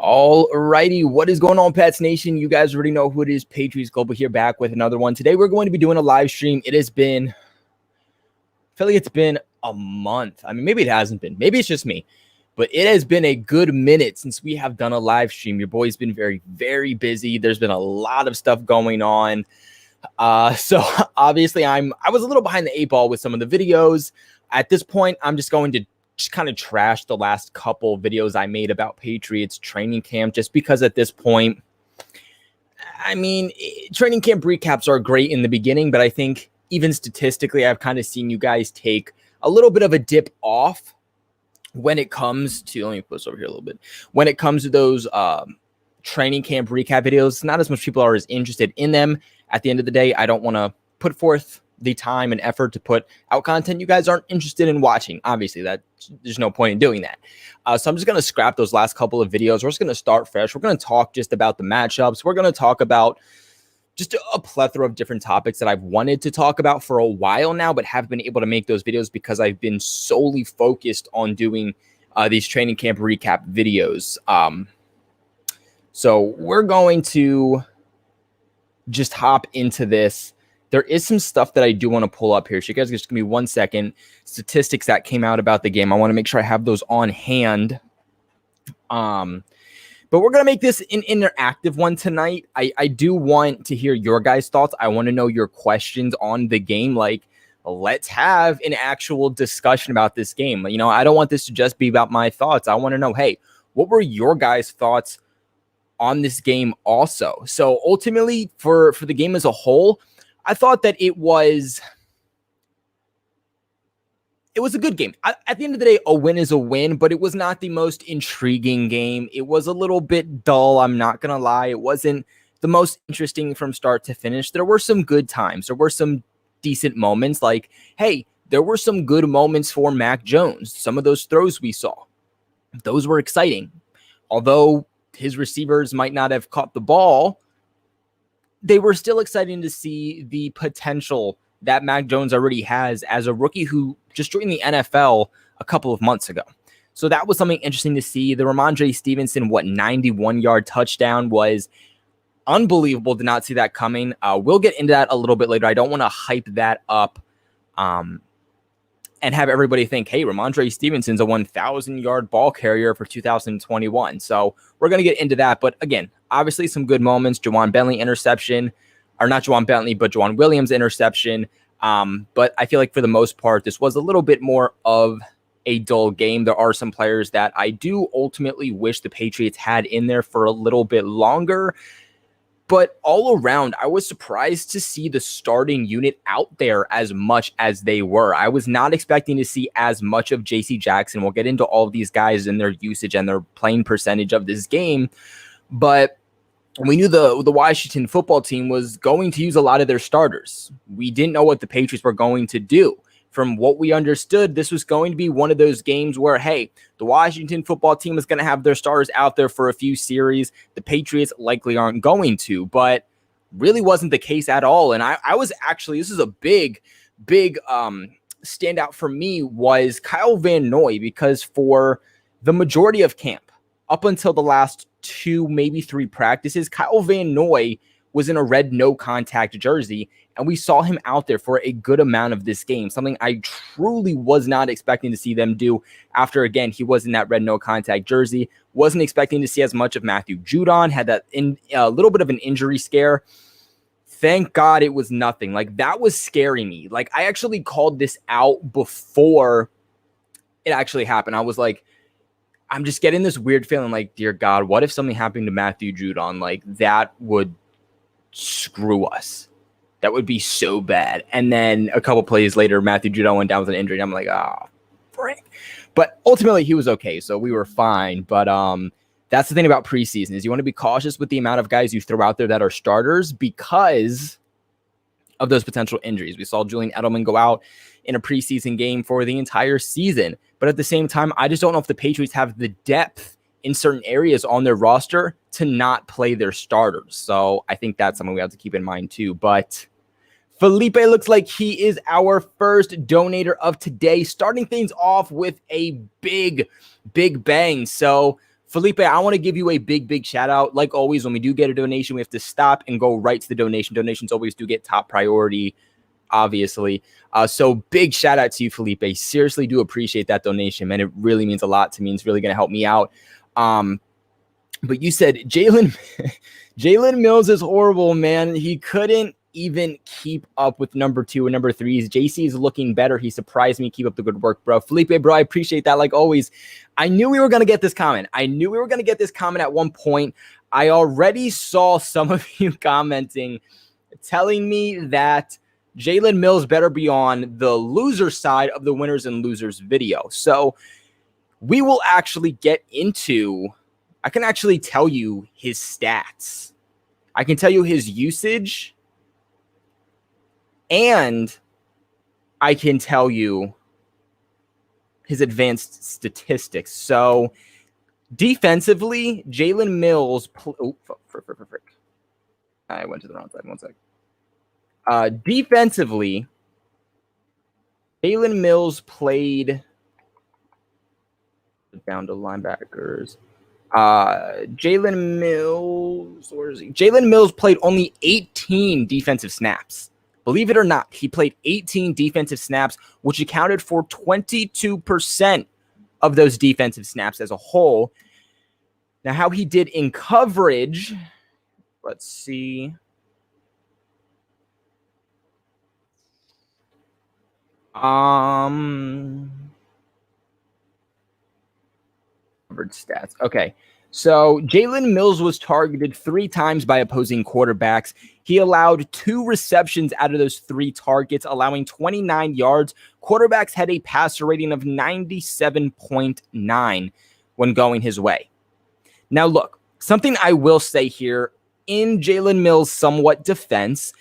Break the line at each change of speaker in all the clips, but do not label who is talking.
Alrighty, what is going on, Pats Nation? You guys already know who it is. Patriots Global here, back with another one. Today we're going to be doing a live stream. I feel like it's been a month. I mean, maybe it hasn't been. Maybe it's just me. But it has been a good minute since we have done a live stream. Your boy's been very, very busy. There's been a lot of stuff going on. So obviously I was a little behind the eight ball with some of the videos. At this point, I'm just going to kind of trash the last couple videos I made about Patriots training camp, just because at this point, I mean, training camp recaps are great in the beginning, but I think even statistically, I've kind of seen you guys take a little bit of a dip off when it comes to, let me put this over here a little bit, when it comes to those training camp recap videos. Not as much people are as interested in them. At the end of the day, I don't want to put forth the time and effort to put out content you guys aren't interested in watching. Obviously, there's no point in doing that. So I'm just going to scrap those last couple of videos. We're just going to start fresh. We're going to talk just about the matchups. We're going to talk about just a plethora of different topics that I've wanted to talk about for a while now, but haven't been able to make those videos because I've been solely focused on doing these training camp recap videos. So we're going to just hop into this. There is some stuff that I do want to pull up here. So you guys just give me 1 second. Statistics that came out about the game. I want to make sure I have those on hand. But we're going to make this an interactive one tonight. I do want to hear your guys' thoughts. I want to know your questions on the game. Like, let's have an actual discussion about this game. You know, I don't want this to just be about my thoughts. I want to know, hey, what were your guys' thoughts on this game also? So ultimately, for the game as a whole, I thought that it was a good game. At the end of the day, a win is a win, but it was not the most intriguing game. It was a little bit dull. I'm not going to lie. It wasn't the most interesting from start to finish. There were some good times. There were some decent moments. Like, hey, there were some good moments for Mac Jones. Some of those throws we saw, those were exciting. Although his receivers might not have caught the ball, they were still exciting to see the potential that Mac Jones already has as a rookie who just joined the NFL a couple of months ago. So that was something interesting to see. The Ramondre Stevenson, 91-yard touchdown was unbelievable. Did not see that coming. We'll get into that a little bit later. I don't want to hype that up and have everybody think, hey, Ramondre Stevenson's a 1,000-yard ball carrier for 2021. So we're going to get into that. But again, obviously some good moments. Jawan Bentley interception, or not Jawan Bentley, but Jawan Williams interception. But I feel like for the most part, this was a little bit more of a dull game. There are some players that I do ultimately wish the Patriots had in there for a little bit longer. But all around, I was surprised to see the starting unit out there as much as they were. I was not expecting to see as much of J.C. Jackson. We'll get into all of these guys and their usage and their playing percentage of this game. But we knew the Washington football team was going to use a lot of their starters. We didn't know what the Patriots were going to do. From what we understood, this was going to be one of those games where, hey, the Washington football team is going to have their stars out there for a few series. The Patriots likely aren't going to, but really wasn't the case at all. And I was actually, this is a big standout for me, was Kyle Van Noy, because for the majority of camp, up until the last 2, maybe 3 practices, Kyle Van Noy was in a red no-contact jersey, and we saw him out there for a good amount of this game, something I truly was not expecting to see them do after, again, he was in that red no-contact jersey. Wasn't expecting to see as much of Matthew Judon, had that a little bit of an injury scare. Thank God it was nothing. Like, that was scaring me. Like, I actually called this out before it actually happened. I was like, I'm just getting this weird feeling like, dear God, what if something happened to Matthew Judon? Like, that would screw us. That would be so bad. And then a couple plays later, Matthew Judon went down with an injury. And I'm like, oh, frick. But ultimately, he was okay, so we were fine. But that's the thing about preseason, is you want to be cautious with the amount of guys you throw out there that are starters because of those potential injuries. We saw Julian Edelman go out in a preseason game for the entire season. But at the same time, I just don't know if the Patriots have the depth in certain areas on their roster to not play their starters. So I think that's something we have to keep in mind too. But Felipe looks like he is our first donator of today, starting things off with a big bang. So Felipe, I want to give you a big shout out. Like always, when we do get a donation, we have to stop and go right to the donation. Donations always do get top priority, obviously. So big shout out to you, Felipe. Seriously do appreciate that donation, man. It really means a lot to me. It's really going to help me out. But you said Jalen Mills is horrible, man. He couldn't even keep up with number 2 and number 3s. JC is looking better. He surprised me. Keep up the good work, bro. Felipe, bro, I appreciate that. Like always, I knew we were going to get this comment. At one point. I already saw some of you commenting, telling me that Jalen Mills better be on the loser side of the winners and losers video. So we will actually get into, I can actually tell you his stats. I can tell you his usage, and I can tell you his advanced statistics. So defensively, Jalen Mills. I went to the wrong side. One sec. Defensively, Jalen Mills played down to linebackers. Jalen Mills, where is he? Jalen Mills played only 18 defensive snaps. Believe it or not, he played 18 defensive snaps, which accounted for 22% of those defensive snaps as a whole. Now, how he did in coverage, let's see. Coverage stats. Okay. So Jalen Mills was targeted 3 times by opposing quarterbacks. He allowed 2 receptions out of those 3 targets, allowing 29 yards. Quarterbacks had a passer rating of 97.9 when going his way. Now, look, something I will say here in Jalen Mills' somewhat defense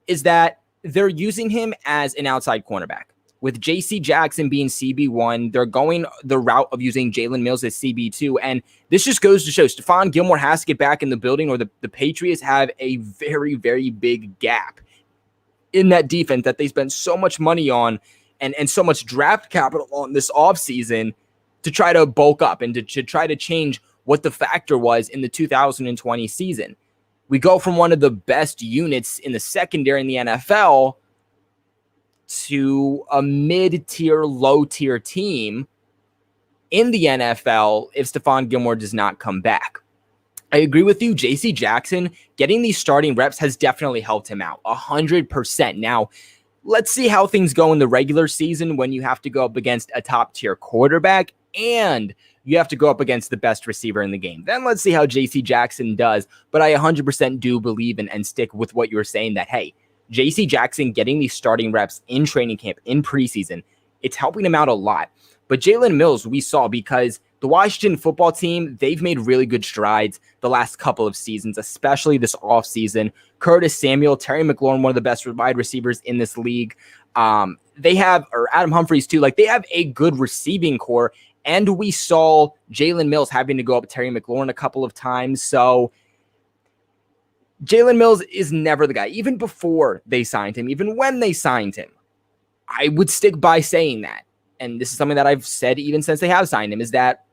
is that they're using him as an outside cornerback. With J.C. Jackson being CB1, they're going the route of using Jalen Mills as CB2. And this just goes to show Stephon Gilmore has to get back in the building, or the Patriots have a very, very big gap in that defense that they spent so much money on and so much draft capital on this offseason to try to bulk up and to try to change what the factor was in the 2020 season. We go from one of the best units in the secondary in the NFL to a mid-tier, low-tier team in the NFL if Stephon Gilmore does not come back. I agree with you. J.C. Jackson, getting these starting reps has definitely helped him out 100%. Now, let's see how things go in the regular season when you have to go up against a top-tier quarterback and you have to go up against the best receiver in the game. Then let's see how J.C. Jackson does. But I 100% do believe and stick with what you're saying that, hey, J.C. Jackson getting these starting reps in training camp, in preseason, it's helping him out a lot. But Jalen Mills, we saw, because the Washington football team, they've made really good strides the last couple of seasons, especially this offseason. Curtis Samuel, Terry McLaurin, one of the best wide receivers in this league. They have, or Adam Humphries too, like they have a good receiving core. And we saw Jalen Mills having to go up with Terry McLaurin a couple of times. So Jalen Mills is never the guy. Even before they signed him, even when they signed him, I would stick by saying that. And this is something that I've said even since they have signed him, is that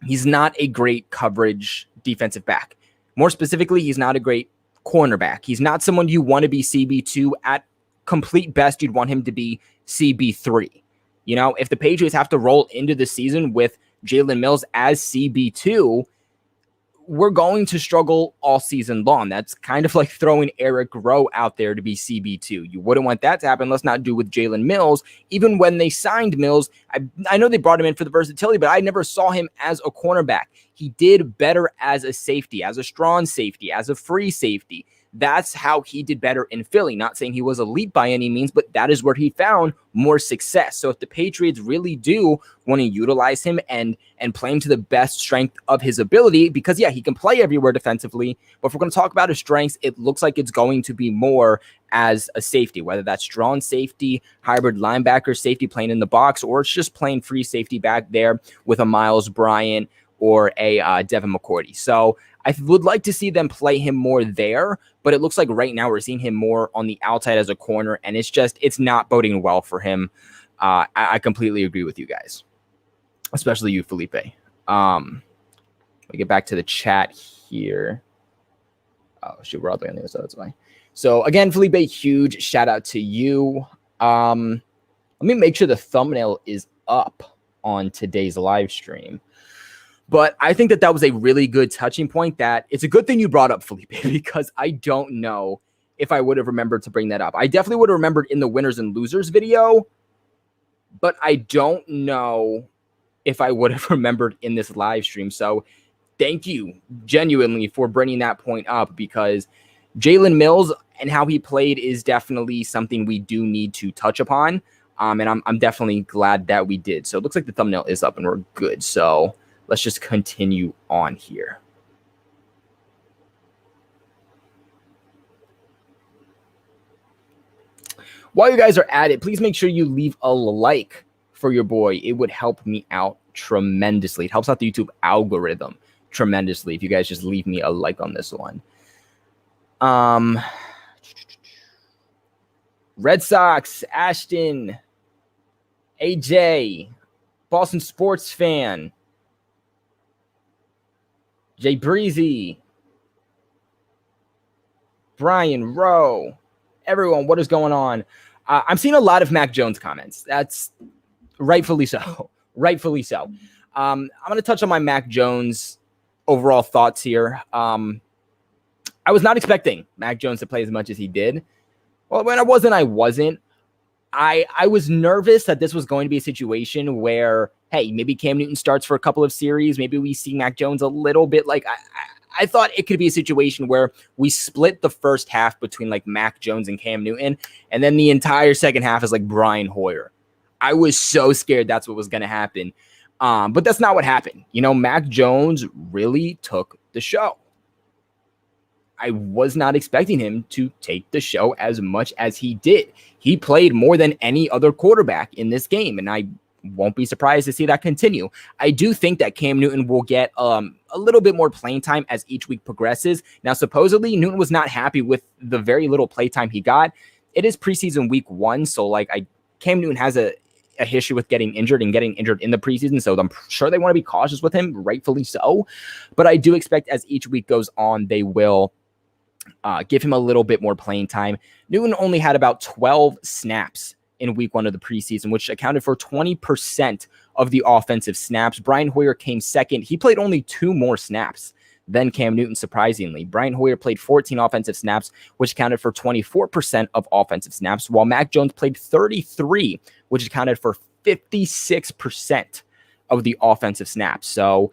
he's not a great coverage defensive back. More specifically, he's not a great cornerback. He's not someone you want to be CB2. At complete best, you'd want him to be CB3. You know, if the Patriots have to roll into the season with Jalen Mills as CB2, we're going to struggle all season long. That's kind of like throwing Eric Rowe out there to be CB2. You wouldn't want that to happen. Let's not do with Jalen Mills. Even when they signed Mills, I know they brought him in for the versatility, but I never saw him as a cornerback. He did better as a safety, as a strong safety, as a free safety. That's how he did better in Philly. Not saying he was elite by any means, but that is where he found more success. So if the Patriots really do want to utilize him and play him to the best strength of his ability, because yeah, he can play everywhere defensively, but if we're going to talk about his strengths, it looks like it's going to be more as a safety, whether that's strong safety, hybrid linebacker, safety playing in the box, or it's just playing free safety back there with a Miles Bryant or a Devin McCourty. So I would like to see them play him more there, but it looks like right now we're seeing him more on the outside as a corner, and it's not boding well for him. I completely agree with you guys, especially you, Felipe. Let's me get back to the chat here. Oh, shoot, we're all the way on the other side. That's why. So, again, Felipe, huge shout out to you. Let me make sure the thumbnail is up on today's live stream. But I think that was a really good touching point. That it's a good thing you brought up, Felipe, because I don't know if I would have remembered to bring that up. I definitely would have remembered in the winners and losers video, but I don't know if I would have remembered in this live stream. So thank you genuinely for bringing that point up, because Jalen Mills and how he played is definitely something we do need to touch upon. And I'm definitely glad that we did. So it looks like the thumbnail is up and we're good. So let's just continue on here. While you guys are at it, please make sure you leave a like for your boy. It would help me out tremendously. It helps out the YouTube algorithm tremendously if you guys just leave me a like on this one. Red Sox, Ashton, AJ, Boston sports fan, Jay Breezy, Brian Rowe, everyone, what is going on? I'm seeing a lot of Mac Jones comments. That's rightfully so. Rightfully so. I'm going to touch on my Mac Jones overall thoughts here. I was not expecting Mac Jones to play as much as he did. Well, when I wasn't. I was nervous that this was going to be a situation where, hey, maybe Cam Newton starts for a couple of series. Maybe we see Mac Jones a little bit. Like, I thought it could be a situation where we split the first half between like Mac Jones and Cam Newton, and then the entire second half is like Brian Hoyer. I was so scared that's what was going to happen. But that's not what happened. You know, Mac Jones really took the show. I was not expecting him to take the show as much as he did. He played more than any other quarterback in this game, and I won't be surprised to see that continue. I do think that Cam Newton will get a little bit more playing time as each week progresses. Now, supposedly, Newton was not happy with the very little play time he got. It is preseason week 1, so like Cam Newton has a history with getting injured in the preseason, so I'm sure they want to be cautious with him, rightfully so. But I do expect as each week goes on, they will give him a little bit more playing time. Newton only had about 12 snaps in week 1 of the preseason, which accounted for 20% of the offensive snaps. Brian Hoyer came second. He played only 2 more snaps than Cam Newton, surprisingly. Brian Hoyer played 14 offensive snaps, which accounted for 24% of offensive snaps, while Mac Jones played 33, which accounted for 56% of the offensive snaps. So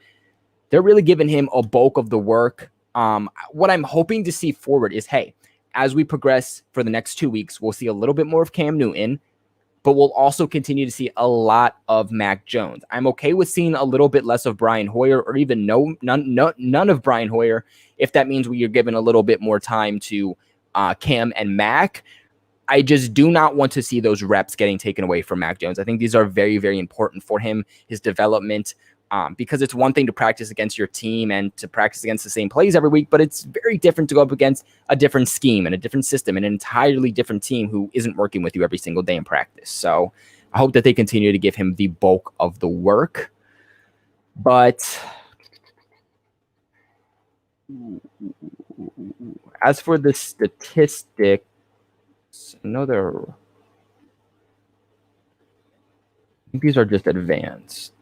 they're really giving him a bulk of the work. What I'm hoping to see forward is, hey, as we progress for the next 2 weeks, we'll see a little bit more of Cam Newton, but we'll also continue to see a lot of Mac Jones. I'm okay with seeing a little bit less of Brian Hoyer, or even none of Brian Hoyer, if that means we are given a little bit more time to Cam and Mac. I just do not want to see those reps getting taken away from Mac Jones. I think these are very, very important for him, his development. Because it's one thing to practice against your team and to practice against the same plays every week, but it's very different to go up against a different scheme and a different system and an entirely different team who isn't working with you every single day in practice. So I hope that they continue to give him the bulk of the work. But as for the statistics, I think these are just advanced.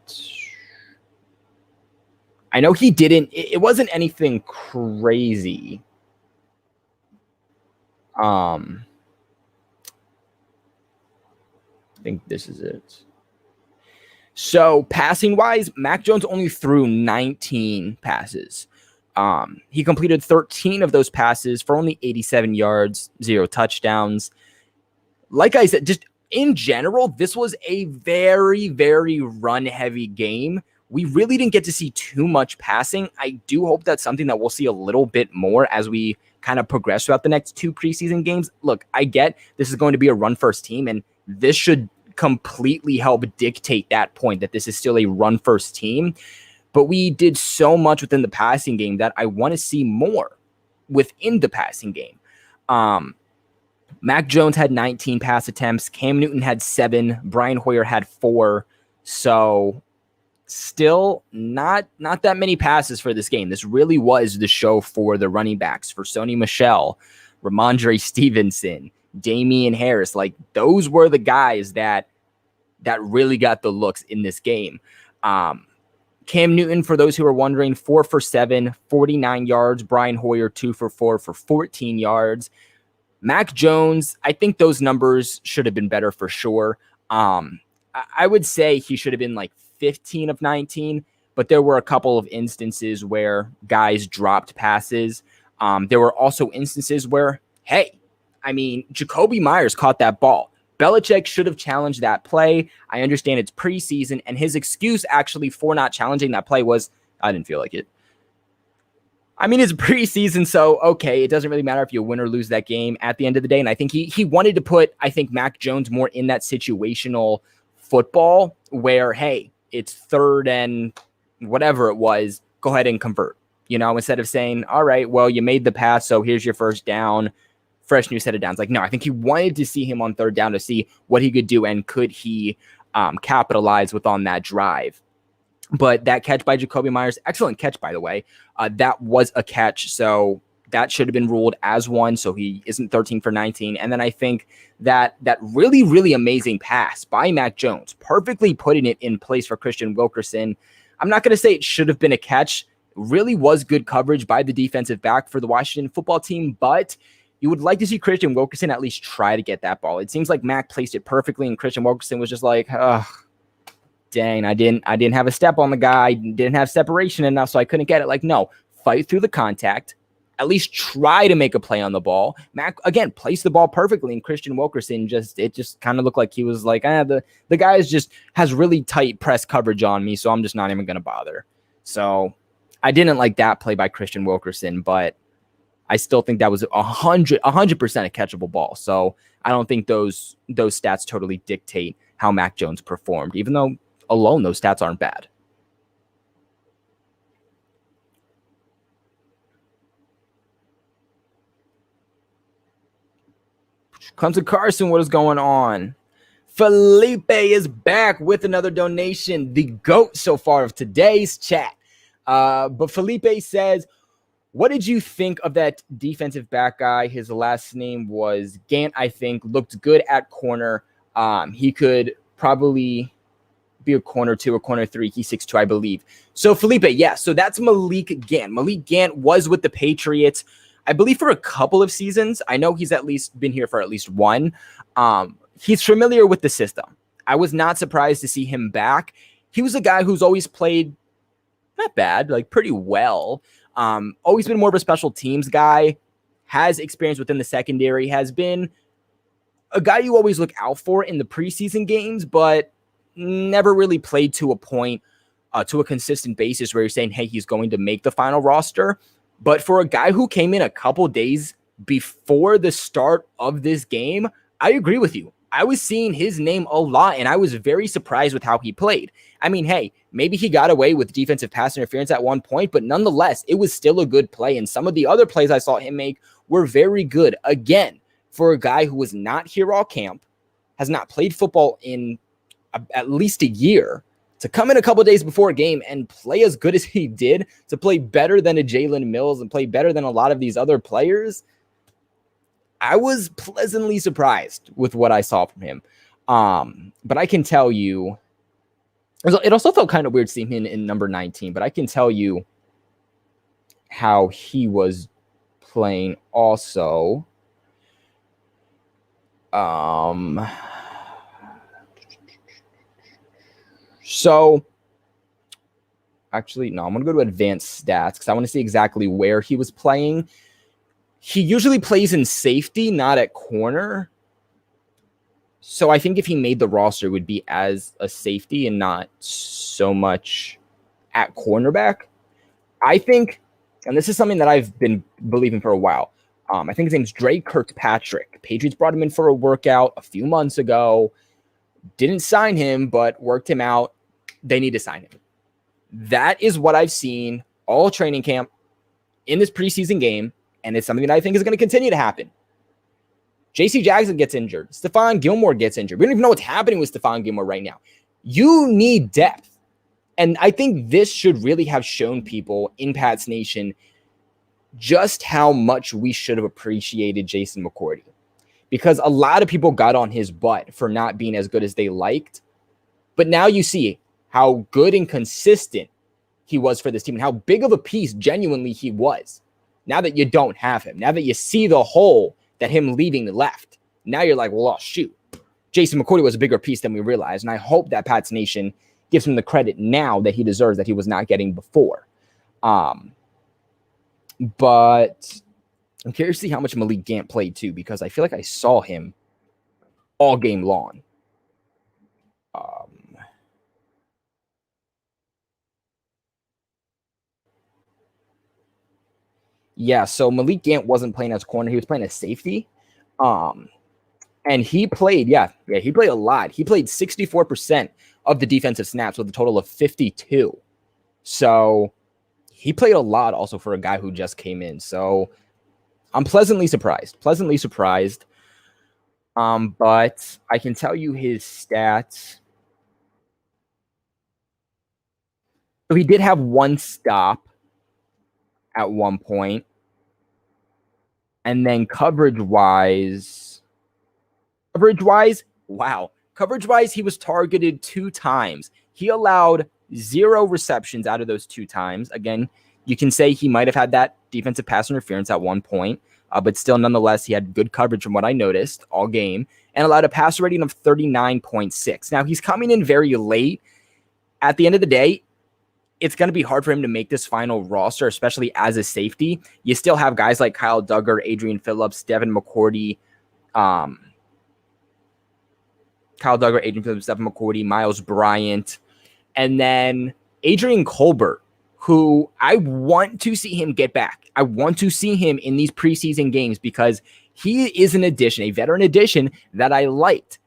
I know he didn't. It wasn't anything crazy. I think this is it. So passing wise, Mac Jones only threw 19 passes. He completed 13 of those passes for only 87 yards, 0 touchdowns. Like I said, just in general, this was a very, very run-heavy game. We really didn't get to see too much passing. I do hope that's something that we'll see a little bit more as we kind of progress throughout the next 2 preseason games. Look, I get this is going to be a run-first team, and this should completely help dictate that point, that this is still a run-first team. But we did so much within the passing game that I want to see more within the passing game. Mac Jones had 19 pass attempts. Cam Newton had 7. Brian Hoyer had 4. So still not that many passes for this game. This really was the show for the running backs, for Sony Michel, Ramondre Stevenson, Damian Harris. Like, those were the guys that really got the looks in this game. Cam Newton, for those who are wondering, 4 for 7, 49 yards. Brian Hoyer, 2 for 4 for 14 yards. Mac Jones, I think those numbers should have been better for sure. I would say he should have been like 15 of 19, but there were a couple of instances where guys dropped passes. There were also instances where, hey, I mean, Jacoby Myers caught that ball. Belichick should have challenged that play. I understand it's preseason, and his excuse actually for not challenging that play was, I didn't feel like it. I mean, it's preseason, so okay, it doesn't really matter if you win or lose that game at the end of the day. And I think he wanted to put, I think, Mac Jones more in that situational football where, hey, it's 3rd and whatever it was, go ahead and convert. You know, instead of saying, all right, well, you made the pass, so here's your first down, fresh new set of downs. Like, no, I think he wanted to see him on 3rd down to see what he could do and could he capitalize with on that drive. But that catch by Jacoby Myers, excellent catch, by the way. That was a catch, so that should have been ruled as one, so he isn't 13 for 19. And then I think that really, really amazing pass by Mac Jones, perfectly putting it in place for Christian Wilkerson. I'm not going to say it should have been a catch. Really was good coverage by the defensive back for the Washington football team, but you would like to see Christian Wilkerson at least try to get that ball. It seems like Mac placed it perfectly, and Christian Wilkerson was just like, dang, I didn't have a step on the guy, didn't have separation enough, so I couldn't get it. Like, no, fight through the contact, at least try to make a play on the ball. Mac, again, placed the ball perfectly, and Christian Wilkerson just kind of looked like he was like, the guy has really tight press coverage on me, so I'm just not even going to bother. So I didn't like that play by Christian Wilkerson, but I still think that was 100% a catchable ball. So I don't think those stats totally dictate how Mac Jones performed, even though alone those stats aren't bad. Clemson Carson, what is going on? Felipe is back with another donation, the GOAT so far of today's chat. But Felipe says, what did you think of that defensive back guy? His last name was Gant, I think. Looked good at corner. He could probably be a corner 2 or corner 3. He's 6'2", I believe. So Felipe, yeah, so that's Malik Gant. Malik Gant was with the Patriots, I believe, for a couple of seasons. I know he's at least been here for at least one. He's familiar with the system. I was not surprised to see him back. He was a guy who's always played not bad, like pretty well. Always been more of a special teams guy, has experience within the secondary, has been a guy you always look out for in the preseason games, but never really played to a point, to a consistent basis where you're saying, hey, he's going to make the final roster. But for a guy who came in a couple days before the start of this game, I agree with you. I was seeing his name a lot, and I was very surprised with how he played. I mean, hey, maybe he got away with defensive pass interference at one point, but nonetheless, it was still a good play. And some of the other plays I saw him make were very good. Again, for a guy who was not here all camp, has not played football in at least a year, to come in a couple days before a game and play as good as he did, to play better than a Jalen Mills and play better than a lot of these other players, I was pleasantly surprised with what I saw from him. But I can tell you, it also felt kind of weird seeing him in number 19, but I can tell you how he was playing also. So, actually, no, I'm going to go to advanced stats because I want to see exactly where he was playing. He usually plays in safety, not at corner. So I think if he made the roster, it would be as a safety and not so much at cornerback. I think, and this is something that I've been believing for a while, I think his name's Dre Kirkpatrick. Patriots brought him in for a workout a few months ago. Didn't sign him, but worked him out. They need to sign him. That is what I've seen all training camp in this preseason game, and it's something that I think is going to continue to happen. J.C. Jackson gets injured. Stephon Gilmore gets injured. We don't even know what's happening with Stephon Gilmore right now. You need depth. And I think this should really have shown people in Pats Nation just how much we should have appreciated Jason McCourty, because a lot of people got on his butt for not being as good as they liked. But now you see how good and consistent he was for this team and how big of a piece genuinely he was. Now that you don't have him, now that you see the hole that him leaving left, now you're like, well, oh, shoot. Jason McCourty was a bigger piece than we realized. And I hope that Pats Nation gives him the credit now that he deserves that he was not getting before. But I'm curious to see how much Malik Gant played too, because I feel like I saw him all game long. Yeah, so Malik Gant wasn't playing as corner. He was playing as safety. And he played, he played a lot. He played 64% of the defensive snaps with a total of 52. So he played a lot also for a guy who just came in. So I'm pleasantly surprised. But I can tell you his stats. So he did have one stop at one point. And then coverage-wise, wow. Coverage-wise, he was targeted 2 times. He allowed 0 receptions out of those 2 times. Again, you can say he might have had that defensive pass interference at one point, but still, nonetheless, he had good coverage from what I noticed all game and allowed a passer rating of 39.6. Now, he's coming in very late. At the end of the day, it's going to be hard for him to make this final roster, especially as a safety. You still have guys like Kyle Duggar, Adrian Phillips, Devin McCourty, Devin McCourty, Miles Bryant, and then Adrian Colbert, who I want to see him get back. I want to see him in these preseason games because he is an addition, a veteran addition that I liked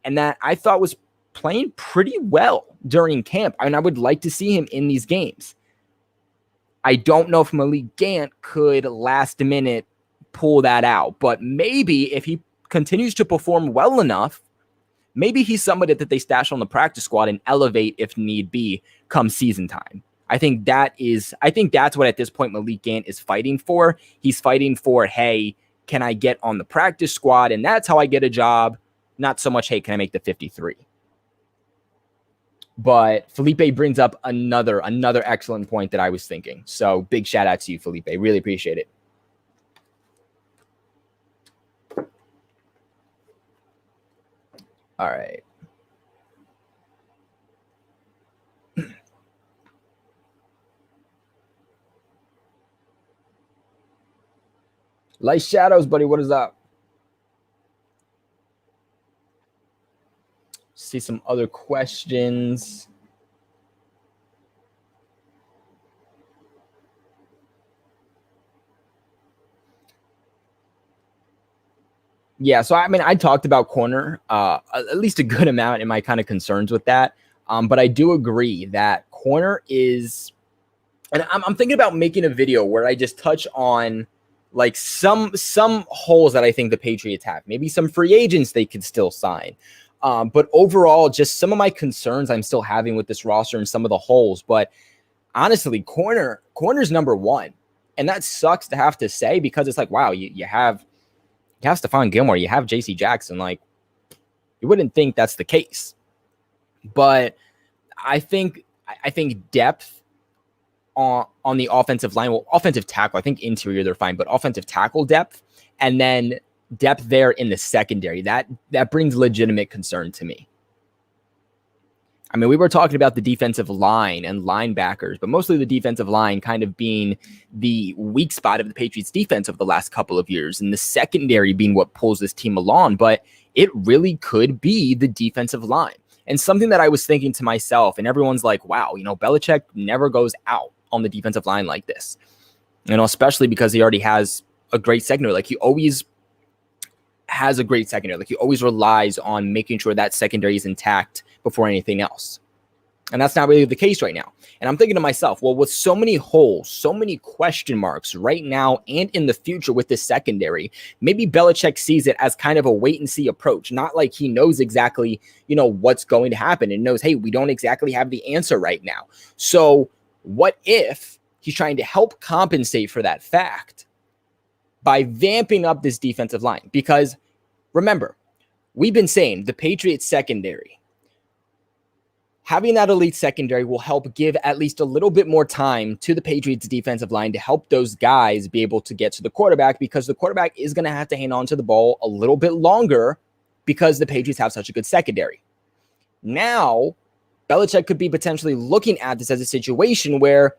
and that I thought was playing pretty well during camp. And I would like to see him in these games. I don't know if Malik Gant could last minute pull that out, but maybe if he continues to perform well enough, maybe he's somebody that they stash on the practice squad and elevate if need be come season time. I think that's what at this point Malik Gant is fighting for. He's fighting for, hey, can I get on the practice squad? And that's how I get a job. Not so much, hey, can I make the 53? But Felipe brings up another excellent point that I was thinking. So big shout out to you, Felipe. Really appreciate it. All right. Light Shadows, buddy. What is up? See some other questions. Yeah, so I mean, I talked about corner at least a good amount in my kind of concerns with that. But I do agree that corner is, and I'm thinking about making a video where I just touch on like some holes that I think the Patriots have, maybe some free agents they could still sign. But overall, just some of my concerns I'm still having with this roster and some of the holes. But honestly, corner's number one. And that sucks to have to say because it's like, wow, you have Stephon Gilmore, you have JC Jackson. Like, you wouldn't think that's the case. But I think depth on the offensive line, well, offensive tackle, I think interior they're fine, but offensive tackle depth, and then depth there in the secondary, that brings legitimate concern to me. I mean, we were talking about the defensive line and linebackers, but mostly the defensive line kind of being the weak spot of the Patriots defense over the last couple of years, and the secondary being what pulls this team along. But it really could be the defensive line. And something that I was thinking to myself, and everyone's like, wow, Belichick never goes out on the defensive line like this. Especially because he already has a great secondary. Like, he always has a great secondary. Like, he always relies on making sure that secondary is intact before anything else. And that's not really the case right now. And I'm thinking to myself, well, with so many holes, so many question marks right now and in the future with this secondary, maybe Belichick sees it as kind of a wait and see approach, not like he knows exactly, what's going to happen and knows, hey, we don't exactly have the answer right now. So what if he's trying to help compensate for that fact by vamping up this defensive line? Because remember, we've been saying the Patriots secondary, having that elite secondary will help give at least a little bit more time to the Patriots defensive line to help those guys be able to get to the quarterback, because the quarterback is going to have to hang on to the ball a little bit longer because the Patriots have such a good secondary. Now, Belichick could be potentially looking at this as a situation where,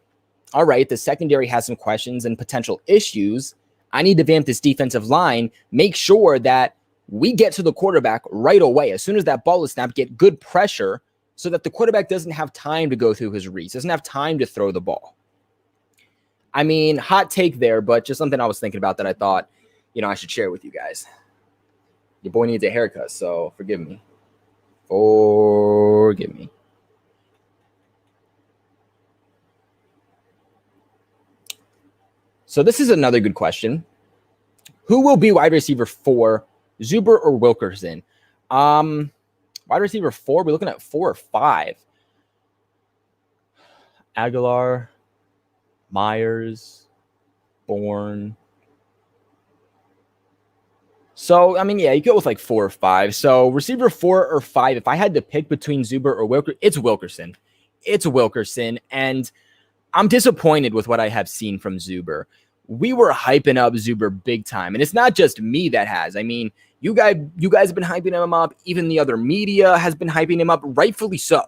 all right, the secondary has some questions and potential issues. I need to vamp this defensive line, make sure that we get to the quarterback right away. As soon as that ball is snapped, get good pressure, so that the quarterback doesn't have time to go through his reads, doesn't have time to throw the ball. I mean, hot take there, but just something I was thinking about that I thought, I should share with you guys. Your boy needs a haircut, so forgive me. Forgive me. So this is another good question. Who will be wide receiver 4, Zuber or Wilkerson? Wide receiver 4, we're looking at 4 or 5. Aguilar, Myers, Bourne. So, I mean, yeah, you go with like 4 or 5. So receiver 4 or 5, if I had to pick between Zuber or Wilkerson, it's Wilkerson. It's Wilkerson. And I'm disappointed with what I have seen from Zuber. We were hyping up Zuber big time. And it's not just me that has. I mean, you guys have been hyping him up. Even the other media has been hyping him up. Rightfully so.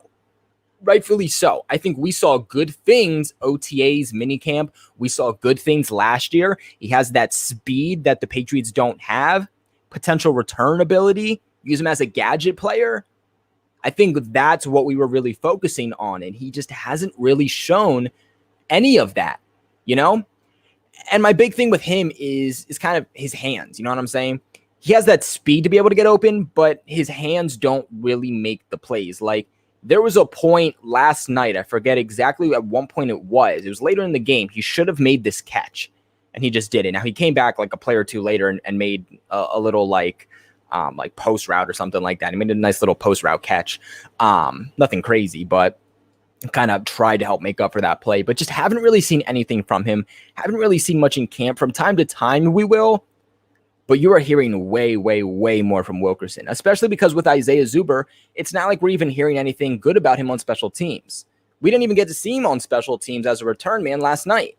Rightfully so. I think we saw good things, OTAs, minicamp. We saw good things last year. He has that speed that the Patriots don't have. Potential return ability. Use him as a gadget player. I think that's what we were really focusing on. And he just hasn't really shown any of that, And my big thing with him is kind of his hands. You know what I'm saying? He has that speed to be able to get open, but his hands don't really make the plays. Like, there was a point last night, I forget exactly at one point it was later in the game, he should have made this catch, and he just didn't. Now, he came back like a play or two later and made a little like post route or something like that. He made a nice little post route catch. Nothing crazy, but kind of tried to help make up for that play, but just haven't really seen anything from him. Haven't really seen much in camp. From time to time, we will. But you are hearing way, way, way more from Wilkerson, especially because with Isaiah Zuber, it's not like we're even hearing anything good about him on special teams. We didn't even get to see him on special teams as a return man last night.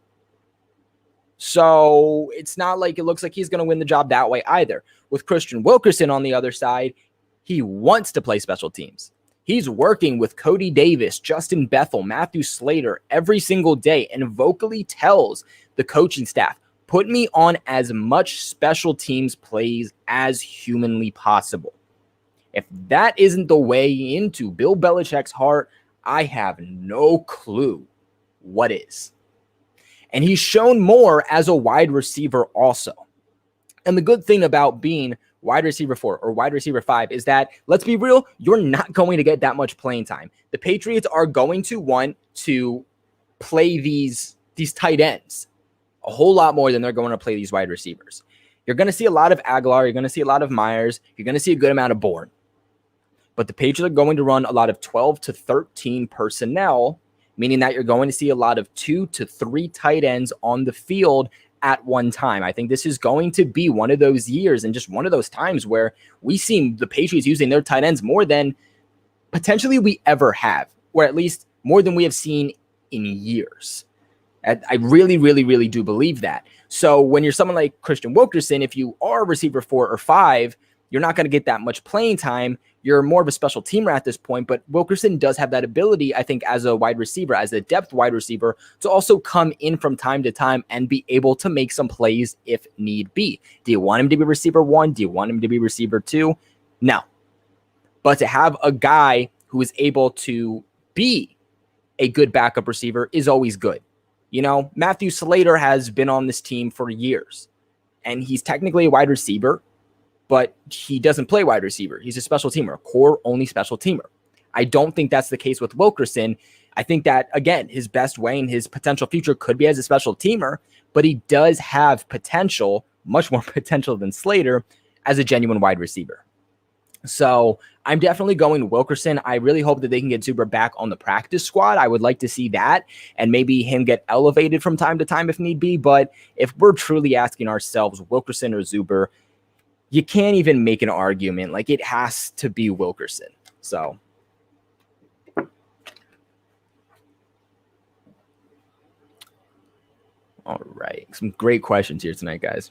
So it's not like it looks like he's going to win the job that way either. With Christian Wilkerson on the other side, he wants to play special teams. He's working with Cody Davis, Justin Bethel, Matthew Slater every single day and vocally tells the coaching staff, put me on as much special teams plays as humanly possible. If that isn't the way into Bill Belichick's heart, I have no clue what is. And he's shown more as a wide receiver also. And the good thing about being wide receiver 4 or wide receiver 5 is that, let's be real, you're not going to get that much playing time. The Patriots are going to want to play these tight ends a whole lot more than they're going to play these wide receivers. You're going to see a lot of Aguilar. You're going to see a lot of Myers. You're going to see a good amount of Bourne. But the Patriots are going to run a lot of 12 to 13 personnel, meaning that you're going to see a lot of 2 to 3 tight ends on the field at one time. I think this is going to be one of those years and just one of those times where we see the Patriots using their tight ends more than potentially we ever have, or at least more than we have seen in years. I really, really, really do believe that. So when you're someone like Christian Wilkerson, if you are receiver 4 or 5, you're not going to get that much playing time. You're more of a special teamer at this point, but Wilkerson does have that ability, I think, as a wide receiver, as a depth wide receiver, to also come in from time to time and be able to make some plays if need be. Do you want him to be receiver 1? Do you want him to be receiver 2? No. But to have a guy who is able to be a good backup receiver is always good. Matthew Slater has been on this team for years, and he's technically a wide receiver, but he doesn't play wide receiver. He's a special teamer, a core-only special teamer. I don't think that's the case with Wilkerson. I think that, again, his best way and his potential future could be as a special teamer, but he does have potential, much more potential than Slater, as a genuine wide receiver. So I'm definitely going Wilkerson. I really hope that they can get Zuber back on the practice squad. I would like to see that and maybe him get elevated from time to time if need be. But if we're truly asking ourselves Wilkerson or Zuber, you can't even make an argument. Like, it has to be Wilkerson. So all right. Some great questions here tonight, guys.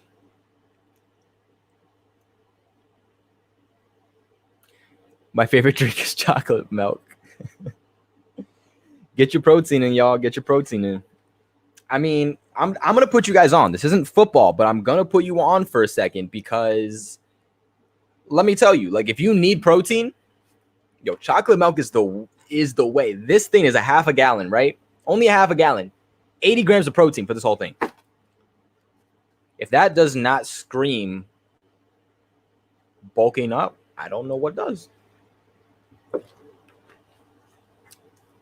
My favorite drink is chocolate milk. Get your protein in, y'all. Get your protein in. I mean, I'm going to put you guys on. This isn't football, but I'm going to put you on for a second because let me tell you, like, if you need protein, yo, chocolate milk is the way. This thing is a half a gallon, right? Only a half a gallon. 80 grams of protein for this whole thing. If that does not scream bulking up, I don't know what does.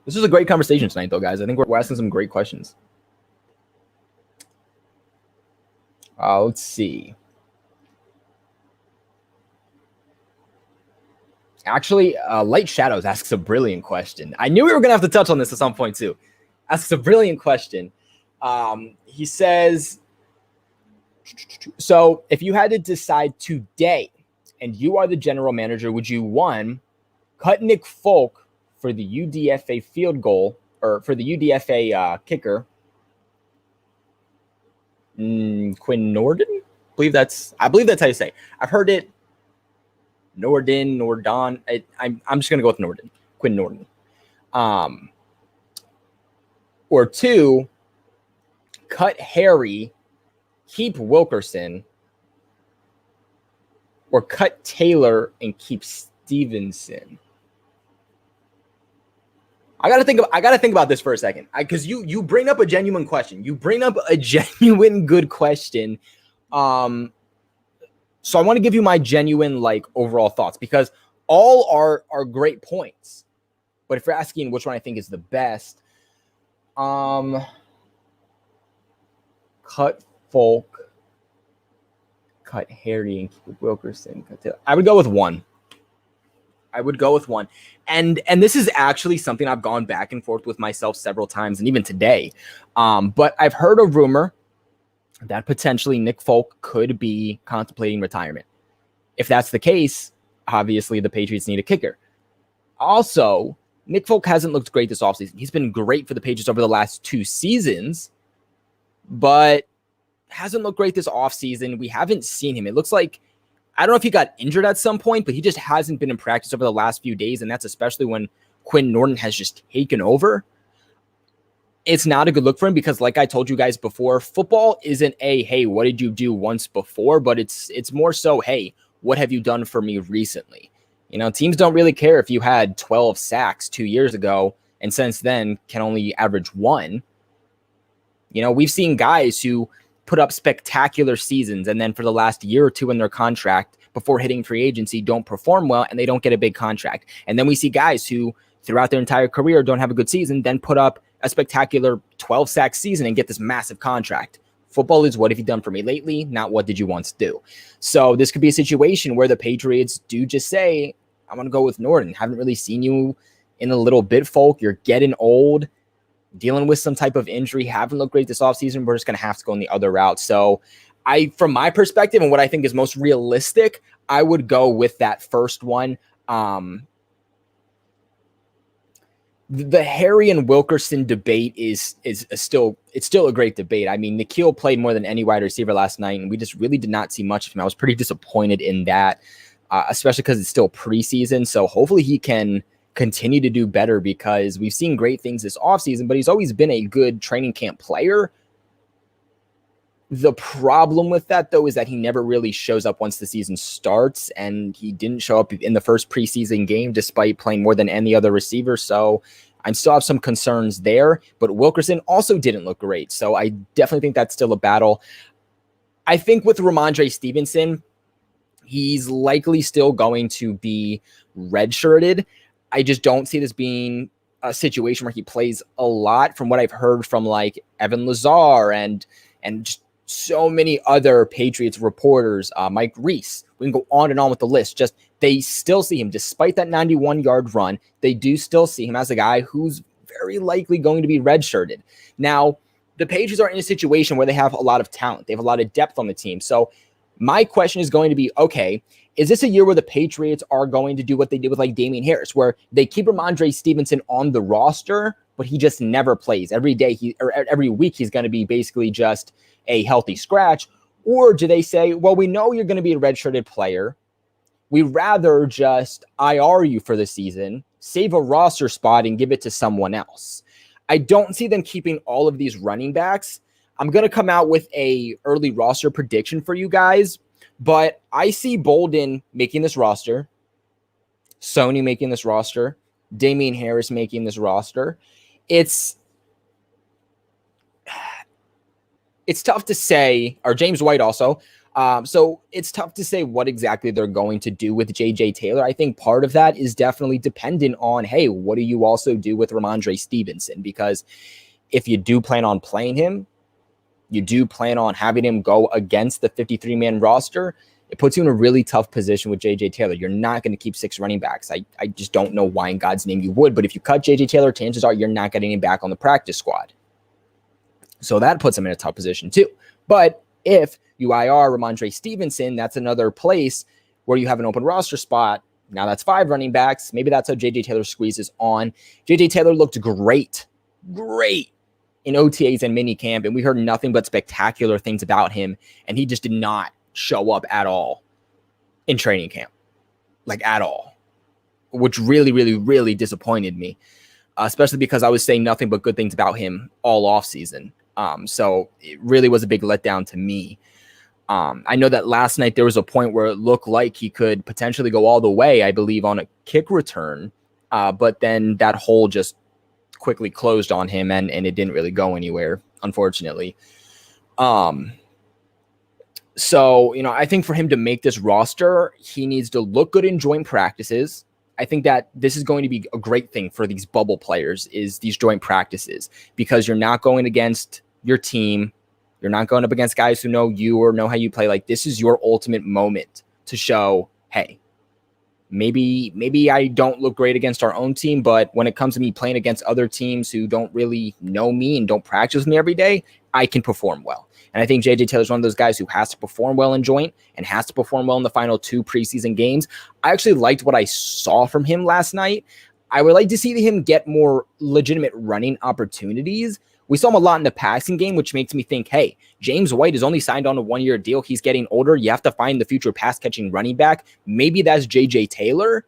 This is a great conversation tonight, though, guys. I think we're asking some great questions. Let's see. Actually, Light Shadows asks a brilliant question. I knew we were going to have to touch on this at some point, too. Asks a brilliant question. He says, so if you had to decide today and you are the general manager, would you, one, cut Nick Folk for the UDFA field goal, or for the UDFA kicker, Quinn Nordin? I believe that's how you say it. I've heard it Nordon. I'm just gonna go with Nordin, Quinn Nordin. Or two, cut Harry, keep Wilkerson, or cut Taylor and keep Stevenson. I gotta think about this for a second, because you bring up a genuine question. You bring up a genuine good question. So I want to give you my genuine, like, overall thoughts, because all are great points. But if you're asking which one I think is the best, cut Folk, cut Harry, and keep Wilkerson. I would go with one. And this is actually something I've gone back and forth with myself several times, and even today. But I've heard a rumor that potentially Nick Folk could be contemplating retirement. If that's the case, obviously the Patriots need a kicker. Also, Nick Folk hasn't looked great this offseason. He's been great for the Patriots over the last 2 seasons, but hasn't looked great this offseason. We haven't seen him. It looks like, I don't know if he got injured at some point, but he just hasn't been in practice over the last few days, and that's especially when Quinn Norton has just taken over. It's not a good look for him because, like I told you guys before, football isn't a, hey, what did you do once before? But it's more so, hey, what have you done for me recently? You know, teams don't really care if you had 12 sacks 2 years ago and since then can only average 1. You know, we've seen guys who put up spectacular seasons and then for the last year or two in their contract before hitting free agency don't perform well and they don't get a big contract. And then we see guys who throughout their entire career don't have a good season, then put up a spectacular 12-sack season and get this massive contract. Football is what have you done for me lately, not what did you once do. So this could be a situation where the Patriots do just say, I'm going to go with Norton. Haven't really seen you in a little bit, Folk. You're getting old, dealing with some type of injury, haven't looked great this offseason. We're just going to have to go in the other route. So from my perspective and what I think is most realistic, I would go with that first one. The Harry and Wilkerson debate is still a great debate. I mean, Nikhil played more than any wide receiver last night, and we just really did not see much of him. I was pretty disappointed in that, especially because it's still preseason. So hopefully he can continue to do better because we've seen great things this offseason, but he's always been a good training camp player. The problem with that, though, is that he never really shows up once the season starts, and he didn't show up in the first preseason game despite playing more than any other receiver. So I still have some concerns there, but Wilkerson also didn't look great. So I definitely think that's still a battle. I think with Ramondre Stevenson, he's likely still going to be redshirted. I just don't see this being a situation where he plays a lot. From what I've heard from like Evan Lazar and just so many other Patriots reporters, Mike Reese, we can go on and on with the list. Just they still see him, despite that 91-yard run, they do still see him as a guy who's very likely going to be redshirted. Now, the Patriots are in a situation where they have a lot of talent. They have a lot of depth on the team. So my question is going to be, okay, is this a year where the Patriots are going to do what they did with like Damian Harris, where they keep Ramondre Stevenson on the roster, but he just never plays? Every day or every week he's going to be basically just a healthy scratch? Or do they say, well, we know you're going to be a redshirted player. We'd rather just IR you for the season, save a roster spot, and give it to someone else. I don't see them keeping all of these running backs. I'm going to come out with a early roster prediction for you guys, but I see Bolden making this roster, Sony making this roster, Damian Harris making this roster. It's tough to say, or James White also. So it's tough to say what exactly they're going to do with JJ Taylor. I think part of that is definitely dependent on, hey, what do you also do with Ramondre Stevenson? Because if you do plan on playing him, you do plan on having him go against the 53-man roster, it puts you in a really tough position with JJ Taylor. You're not going to keep 6 running backs. I just don't know why in God's name you would, but if you cut JJ Taylor, chances are you're not getting him back on the practice squad. So that puts him in a tough position too. But if you IR Ramondre Stevenson, that's another place where you have an open roster spot. Now that's 5 running backs. Maybe that's how JJ Taylor squeezes on. JJ Taylor looked great in OTAs and minicamp, and we heard nothing but spectacular things about him, and he just did not show up at all in training camp, like at all, which really, really, really disappointed me, especially because I was saying nothing but good things about him all offseason. So it really was a big letdown to me. I know that last night there was a point where it looked like he could potentially go all the way, I believe, on a kick return, but then that hole just quickly closed on him, and it didn't really go anywhere, unfortunately. So, I think for him to make this roster, he needs to look good in joint practices. I think that this is going to be a great thing for these bubble players, is these joint practices, because you're not going against your team. You're not going up against guys who know you or know how you play. Like, this is your ultimate moment to show, hey, maybe I don't look great against our own team, but when it comes to me playing against other teams who don't really know me and don't practice with me every day, I can perform well. And I think JJ Taylor's one of those guys who has to perform well in joint and has to perform well in the final 2 preseason games. I actually liked what I saw from him last night. I would like to see him get more legitimate running opportunities. We saw him a lot in the passing game, which makes me think, hey, James White is only signed on a 1-year deal. He's getting older. You have to find the future pass-catching running back. Maybe that's JJ Taylor.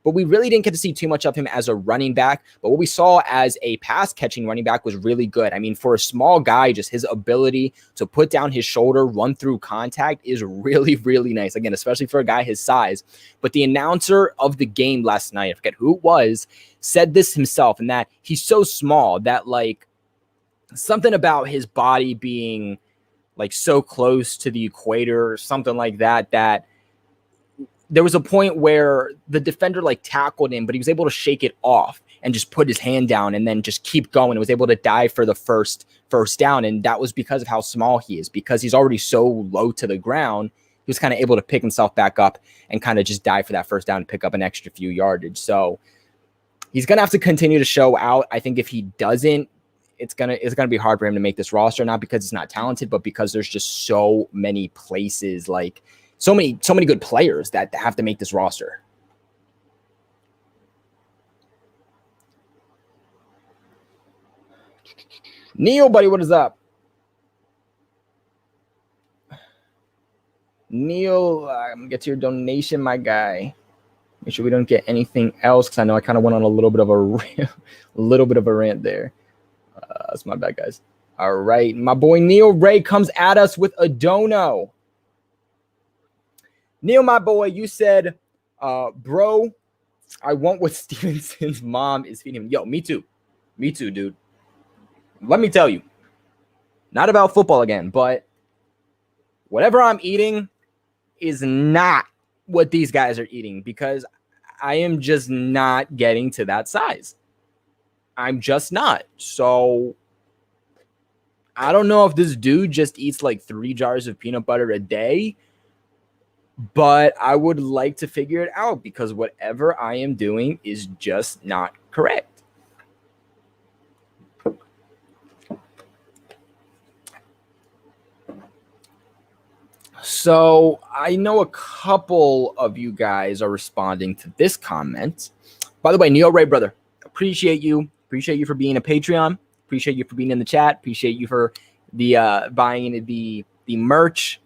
But we really didn't get to see too much of him as a running back. But what we saw as a pass-catching running back was really good. I mean, for a small guy, just his ability to put down his shoulder, run through contact is really, really nice. Again, especially for a guy his size. But the announcer of the game last night, I forget who it was, said this himself, and that he's so small that, like, something about his body being, like, so close to the equator or something like that, that there was a point where the defender like tackled him, but he was able to shake it off and just put his hand down and then just keep going. It was able to dive for the first down. And that was because of how small he is, because he's already so low to the ground. He was kind of able to pick himself back up and kind of just dive for that first down and pick up an extra few yardage. So he's going to have to continue to show out. I think if he doesn't, it's gonna be hard for him to make this roster, not because he's not talented, but because there's just so many places, like so many good players that have to make this roster. Neil, buddy, what is up? Neil, I'm gonna get to your donation, my guy. Make sure we don't get anything else, because I know I kind of went on a little bit of a rant there. That's my bad, guys. All right, my boy Neil Ray comes at us with a dono. Neil, my boy, you said, bro, I want what Stevenson's mom is feeding him. Yo, me too, dude. Let me tell you, not about football again, but whatever I'm eating is not what these guys are eating, because I am just not getting to that size. I'm just not. So I don't know if this dude just eats like 3 jars of peanut butter a day, but I would like to figure it out because whatever I am doing is just not correct. So I know a couple of you guys are responding to this comment. By the way, Neo Ray, brother, appreciate you. Appreciate you for being a Patreon. Appreciate you for being in the chat. Appreciate you for the buying the merch.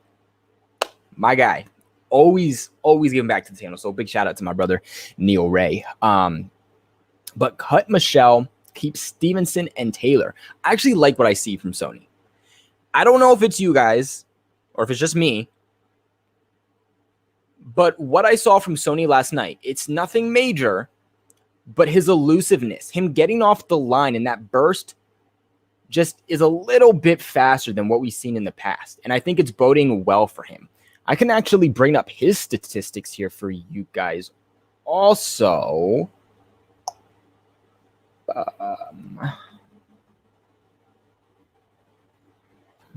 My guy, always giving back to the channel. So big shout out to my brother Neo Ray. But cut Michel, keep Stevenson and Taylor. I actually like what I see from Sony. I don't know if it's you guys or if it's just me, but what I saw from Sony last night, it's nothing major, but his elusiveness, him getting off the line in that burst just is a little bit faster than what we've seen in the past. And I think it's boding well for him. I can actually bring up his statistics here for you guys also.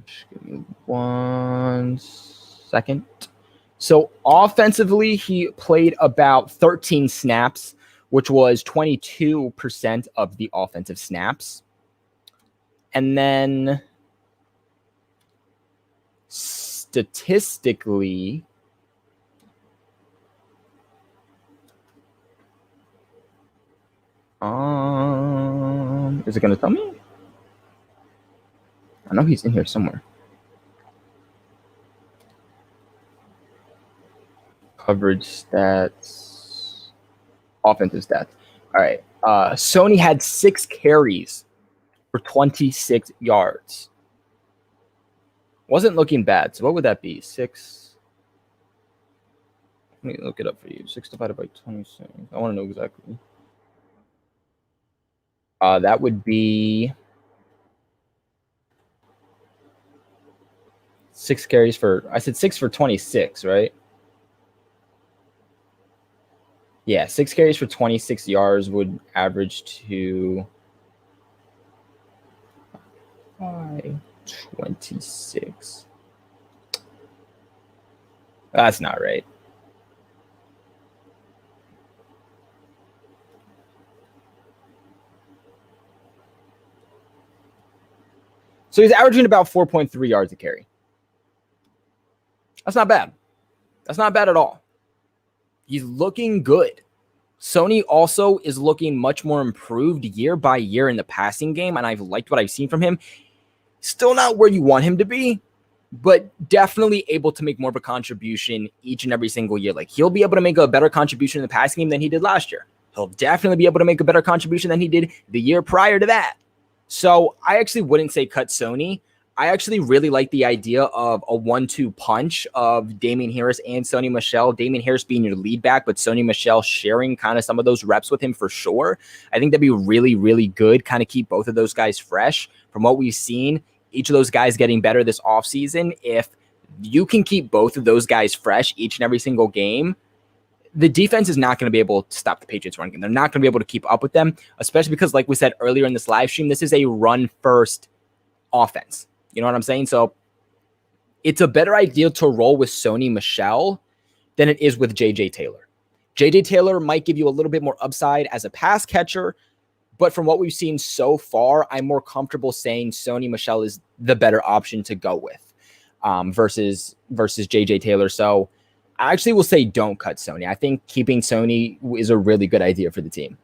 Just give me 1 second. So offensively, he played about 13 snaps, which was 22% of the offensive snaps. And then statistically, is it going to tell me? I know he's in here somewhere. Coverage stats, offensive stats. All right. Sony had 6 carries for 26 yards. Wasn't looking bad. So what would that be? 6. Let me look it up for you. 6 divided by 26. I want to know exactly. That would be 6 carries for, I said 6 for 26, right? Yeah, 6 carries for 26 yards would average to 26. That's not right. So he's averaging about 4.3 yards a carry. That's not bad. That's not bad at all. He's looking good. Sony also is looking much more improved year by year in the passing game, and I've liked what I've seen from him. Still not where you want him to be, but definitely able to make more of a contribution each and every single year. Like, he'll be able to make a better contribution in the passing game than he did last year. He'll definitely be able to make a better contribution than he did the year prior to that. So I actually wouldn't say cut Sony. I actually really like the idea of a 1-2 punch of Damien Harris and Sony Michel. Damien Harris being your lead back, but Sony Michel sharing kind of some of those reps with him for sure. I think that'd be really, really good. Kind of keep both of those guys fresh. From what we've seen, each of those guys getting better this offseason. If you can keep both of those guys fresh each and every single game, the defense is not going to be able to stop the Patriots run game. They're not going to be able to keep up with them, especially because, like we said earlier in this live stream, this is a run-first offense. You know what I'm saying? So it's a better idea to roll with Sony Michel than it is with J.J. Taylor. J.J. Taylor might give you a little bit more upside as a pass catcher, but from what we've seen so far, I'm more comfortable saying Sony Michel is the better option to go with versus J.J. Taylor. So I actually will say don't cut Sony. I think keeping Sony is a really good idea for the team.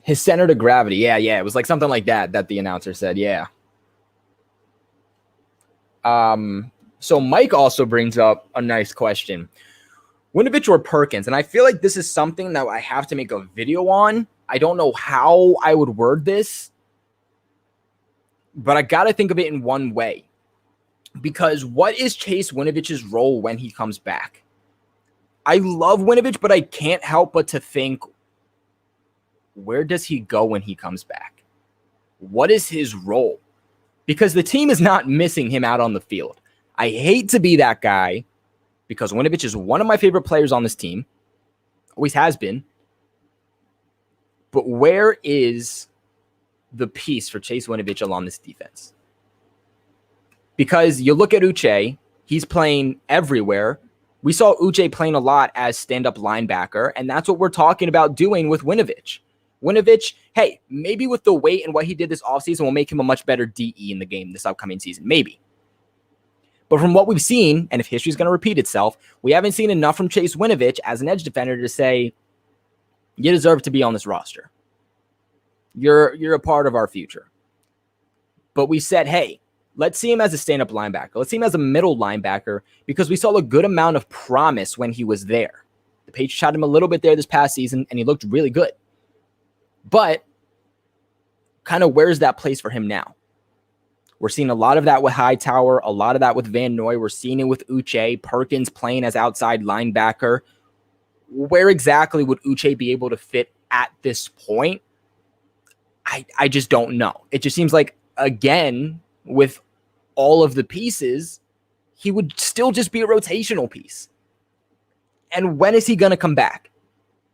His center to gravity. Yeah. It was like something like that the announcer said. Yeah. So Mike also brings up a nice question. Winovich or Perkins? And I feel like this is something that I have to make a video on. I don't know how I would word this, but I got to think of it in one way. Because what is Chase Winovich's role when he comes back? I love Winovich, but I can't help but to think, where does he go when he comes back? What is his role? Because the team is not missing him out on the field. I hate to be that guy because Winovich is one of my favorite players on this team. Always has been. But where is the piece for Chase Winovich along this defense? Because you look at Uche, he's playing everywhere. We saw Uche playing a lot as stand-up linebacker, and that's what we're talking about doing with Winovich. Winovich, hey, maybe with the weight and what he did this offseason will make him a much better DE in the game this upcoming season. Maybe. But from what we've seen, and if history is going to repeat itself, we haven't seen enough from Chase Winovich as an edge defender to say, you deserve to be on this roster. You're a part of our future. But we said, hey, let's see him as a stand-up linebacker. Let's see him as a middle linebacker because we saw a good amount of promise when he was there. The Patriots shot him a little bit there this past season, and he looked really good. But kind of where's that place for him now? We're seeing a lot of that with Hightower, a lot of that with Van Noy. We're seeing it with Uche, Perkins playing as outside linebacker. Where exactly would Uche be able to fit at this point? I just don't know. It just seems like, again, with all of the pieces, he would still just be a rotational piece. And when is he going to come back?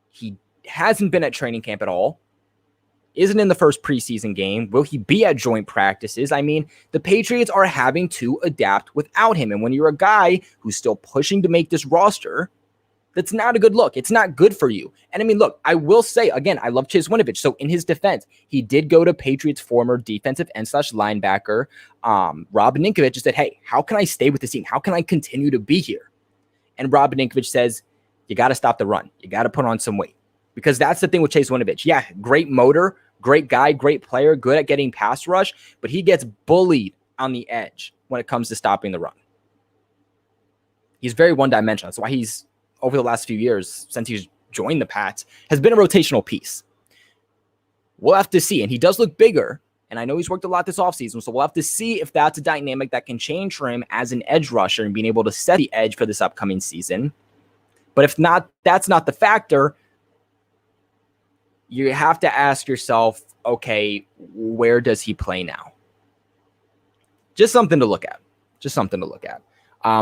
He hasn't been at training camp at all. Isn't in the first preseason game. Will he be at joint practices? I mean, the Patriots are having to adapt without him. And when you're a guy who's still pushing to make this roster, that's not a good look. It's not good for you. And I mean, look, I will say, again, I love Chase Winovich. So in his defense, he did go to Patriots' former defensive end / linebacker, Rob Ninkovich, and said, hey, how can I stay with this team? How can I continue to be here? And Rob Ninkovich says, you got to stop the run. You got to put on some weight. Because that's the thing with Chase Winovich. Yeah, great motor, great guy, great player, good at getting pass rush, but he gets bullied on the edge when it comes to stopping the run. He's very one-dimensional. That's why he's, over the last few years, since he's joined the Pats, has been a rotational piece. We'll have to see. And he does look bigger. And I know he's worked a lot this offseason, so we'll have to see if that's a dynamic that can change for him as an edge rusher and being able to set the edge for this upcoming season. But if not, that's not the factor. You have to ask yourself, okay, where does he play now? Just something to look at.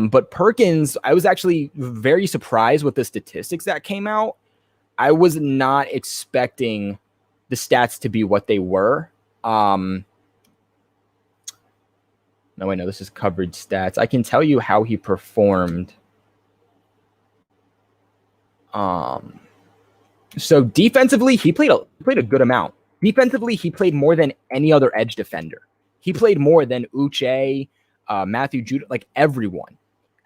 But Perkins, I was actually very surprised with the statistics that came out. I was not expecting the stats to be what they were. No, wait, no, this is coverage stats. I can tell you how he performed. So defensively, he played a good amount. Defensively, he played more than any other edge defender. He played more than Uche, Matthew Judah, like everyone.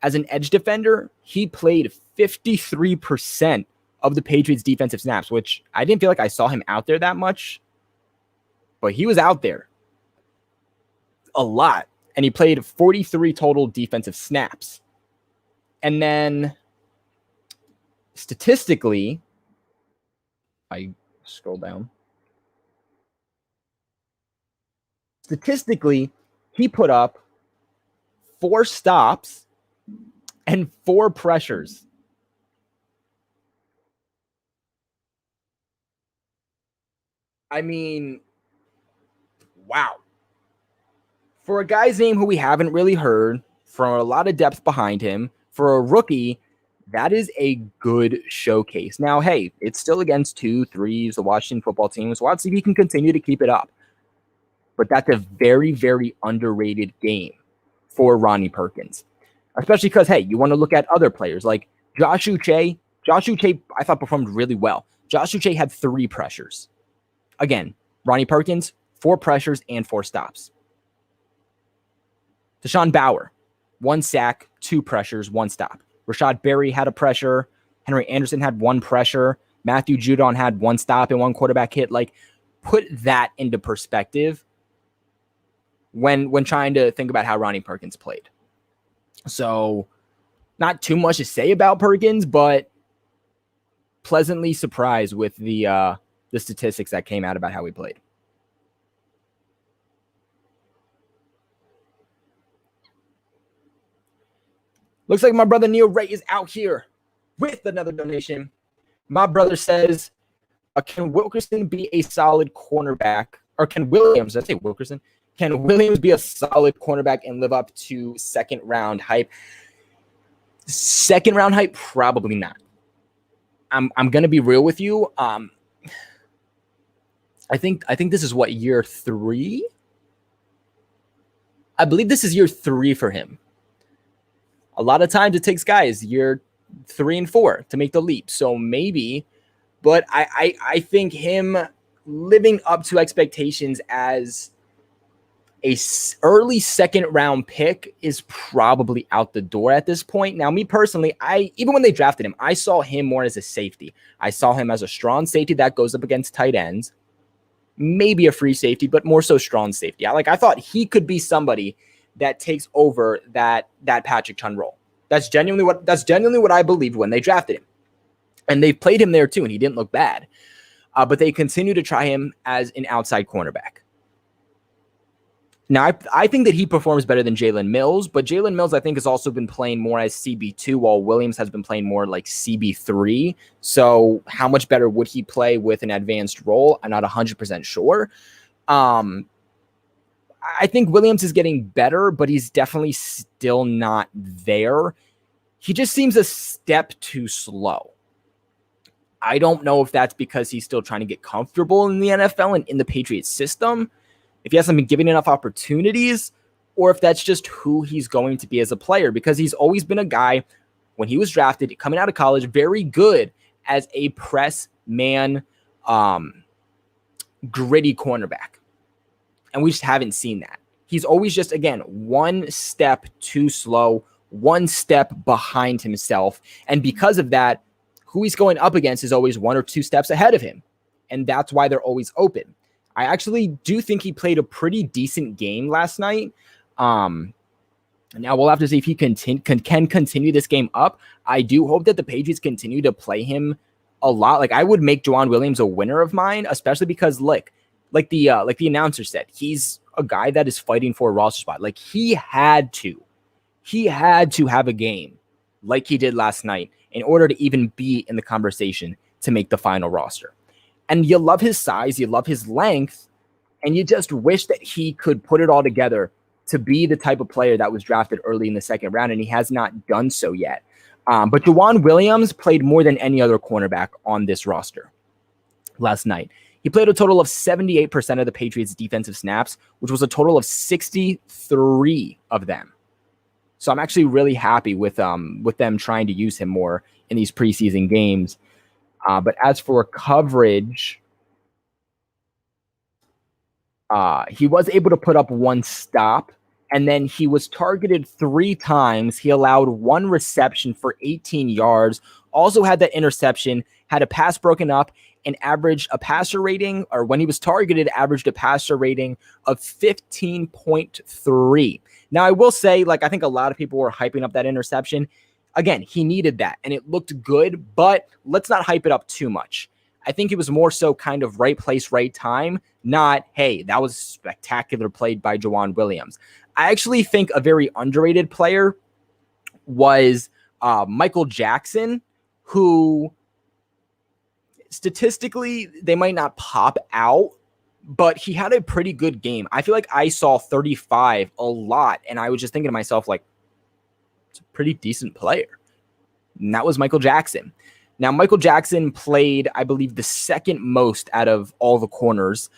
As an edge defender, he played 53% of the Patriots' defensive snaps, which I didn't feel like I saw him out there that much, but he was out there a lot. And he played 43 total defensive snaps. And then statistically, I scroll down. Statistically, he put up 4 stops and 4 pressures. I mean, wow. For a guy's name who we haven't really heard, for a lot of depth behind him, for a rookie, that is a good showcase. Now, hey, it's still against 2-3s, the Washington football team, so let's see if he can continue to keep it up. But that's a very, very underrated game for Ronnie Perkins. Especially because, hey, you want to look at other players like Josh Uche. Josh Uche, I thought, performed really well. Josh Uche had 3 pressures. Again, Ronnie Perkins, 4 pressures and 4 stops. Deshaun Bauer, 1 sack, 2 pressures, 1 stop. Rashad Berry had a pressure. Henry Anderson had 1 pressure. Matthew Judon had 1 stop and 1 quarterback hit. Like, put that into perspective when trying to think about how Ronnie Perkins played. So, not too much to say about Perkins, but pleasantly surprised with the statistics that came out about how he played. Looks like my brother Neil Ray is out here with another donation. My brother says, can Wilkerson be a solid cornerback? Or can Williams, did I say Wilkerson? Can Williams be a solid cornerback and live up to second round hype? Second round hype? Probably not. I'm going to be real with you. I think this is what, year 3? I believe this is year 3 for him. A lot of times it takes guys year 3 and 4 to make the leap. So maybe, but I think him living up to expectations as a early second round pick is probably out the door at this point. Now, me personally, even when they drafted him, I saw him more as a safety. I saw him as a strong safety that goes up against tight ends, maybe a free safety, but more so strong safety. I thought he could be somebody that takes over that Patrick Chung role. That's genuinely what I believed when they drafted him. And they played him there too, and he didn't look bad. But they continue to try him as an outside cornerback. Now, I think that he performs better than Jalen Mills, but Jalen Mills, I think, has also been playing more as CB2, while Williams has been playing more like CB3. So how much better would he play with an advanced role? I'm not 100% sure. I think Williams is getting better, but he's definitely still not there. He just seems a step too slow. I don't know if that's because he's still trying to get comfortable in the NFL and in the Patriots system, if he hasn't been given enough opportunities, or if that's just who he's going to be as a player, because he's always been a guy, when he was drafted, coming out of college, very good as a press man, gritty cornerback. And we just haven't seen that. He's always just, again, one step too slow, one step behind himself. And because of that, who he's going up against is always 1 or 2 steps ahead of him. And that's why they're always open. I actually do think he played a pretty decent game last night. Now we'll have to see if he can continue this game up. I do hope that the Patriots continue to play him a lot. Like, I would make Juwan Williams a winner of mine, especially because like the announcer said, he's a guy that is fighting for a roster spot. Like, he had to have a game like he did last night in order to even be in the conversation to make the final roster. And you love his size, you love his length, and you just wish that he could put it all together to be the type of player that was drafted early in the second round, and he has not done so yet. But Juwan Williams played more than any other cornerback on this roster last night. He played a total of 78% of the Patriots' defensive snaps, which was a total of 63 of them. So I'm actually really happy with them trying to use him more in these preseason games. But as for coverage, he was able to put up 1 stop, and then he was targeted 3 times. He allowed 1 reception for 18 yards, also had that interception, had a pass broken up, and averaged a passer rating, or when he was targeted, averaged a passer rating of 15.3. Now, I will say, I think a lot of people were hyping up that interception. Again, he needed that, and it looked good, but let's not hype it up too much. I think it was more so kind of right place, right time, not, hey, that was spectacular played by Juwan Williams. I actually think a very underrated player was Michael Jackson, who statistically, they might not pop out, but he had a pretty good game. I feel like I saw 35 a lot, and I was just thinking to myself, it's a pretty decent player. And that was Michael Jackson. Now, Michael Jackson played, I believe, the second most out of all the corners.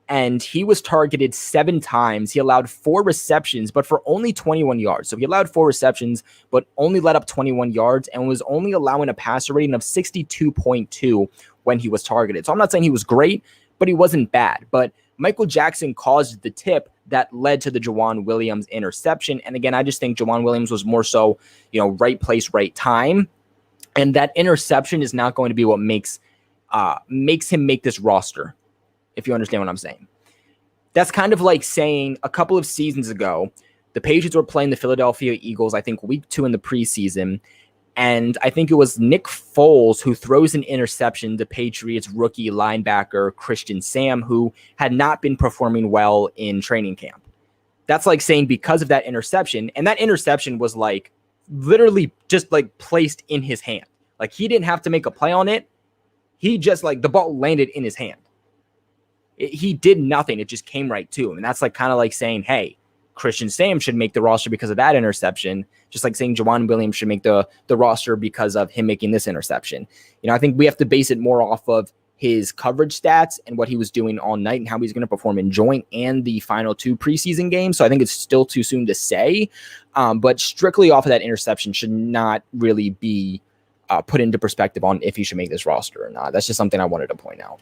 And he was targeted 7 times. He allowed 4 receptions, but for only 21 yards. So he allowed 4 receptions, but only let up 21 yards and was only allowing a passer rating of 62.2 when he was targeted. So I'm not saying he was great, but he wasn't bad. But Michael Jackson caused the tip that led to the Juwan Williams interception. And again, I just think Juwan Williams was more so, right place, right time. And that interception is not going to be what makes him make this roster, if you understand what I'm saying. That's kind of like saying a couple of seasons ago, the Patriots were playing the Philadelphia Eagles, I think week 2 in the preseason. And I think it was Nick Foles who throws an interception to Patriots rookie linebacker Christian Sam, who had not been performing well in training camp. That's like saying because of that interception, and that interception was literally just like placed in his hand. Like he didn't have to make a play on it. He just like the ball landed in his hand. He did nothing. It just came right to him. And that's like kind of like saying, hey, Christian Sam should make the roster because of that interception. Just like saying Jawan Williams should make the roster because of him making this interception. I think we have to base it more off of his coverage stats and what he was doing all night and how he's going to perform in joint and the final 2 preseason games. So I think it's still too soon to say, but strictly off of that interception should not really be put into perspective on if he should make this roster or not. That's just something I wanted to point out.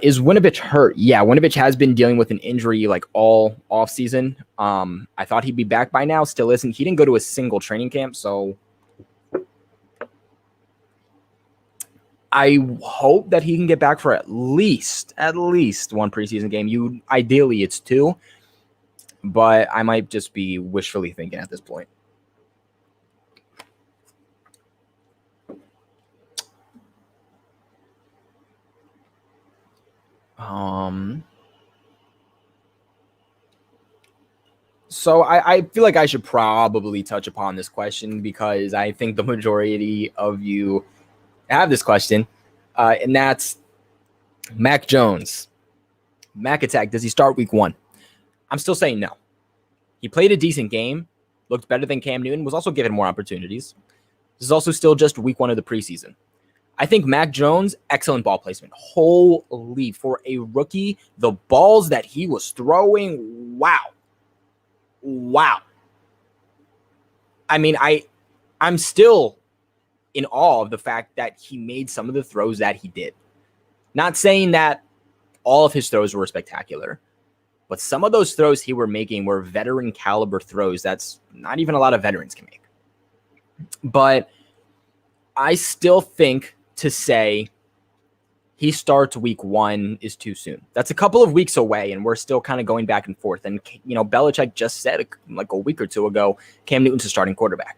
Is Winovich hurt? Yeah, Winovich has been dealing with an injury like all offseason. I thought he'd be back by now. Still isn't. He didn't go to a single training camp, so I hope that he can get back for at least one preseason game. Ideally, it's 2, but I might just be wishfully thinking at this point. So I feel like I should probably touch upon this question because I think the majority of you have this question, and that's Mac Jones. Mac Attack, does he start week 1? I'm still saying no. He played a decent game, looked better than Cam Newton, was also given more opportunities. This is also still just week 1 of the preseason. I think Mac Jones, excellent ball placement. Holy, for a rookie, the balls that he was throwing, wow. I mean, I'm still in awe of the fact that he made some of the throws that he did. Not saying that all of his throws were spectacular, but some of those throws he were making were veteran caliber throws that's not even a lot of veterans can make. But I still think to say he starts week 1 is too soon. That's a couple of weeks away, and we're still kind of going back and forth. And, Belichick just said like a week or 2 ago, Cam Newton's a starting quarterback.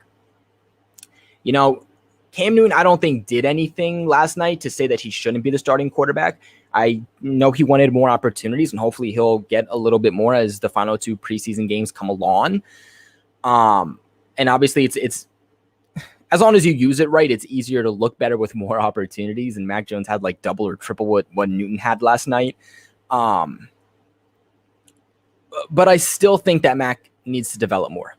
Cam Newton, I don't think did anything last night to say that he shouldn't be the starting quarterback. I know he wanted more opportunities, and hopefully he'll get a little bit more as the final 2 preseason games come along. And obviously it's as long as you use it right, it's easier to look better with more opportunities. And Mac Jones had like double or triple what Newton had last night. But I still think that Mac needs to develop more.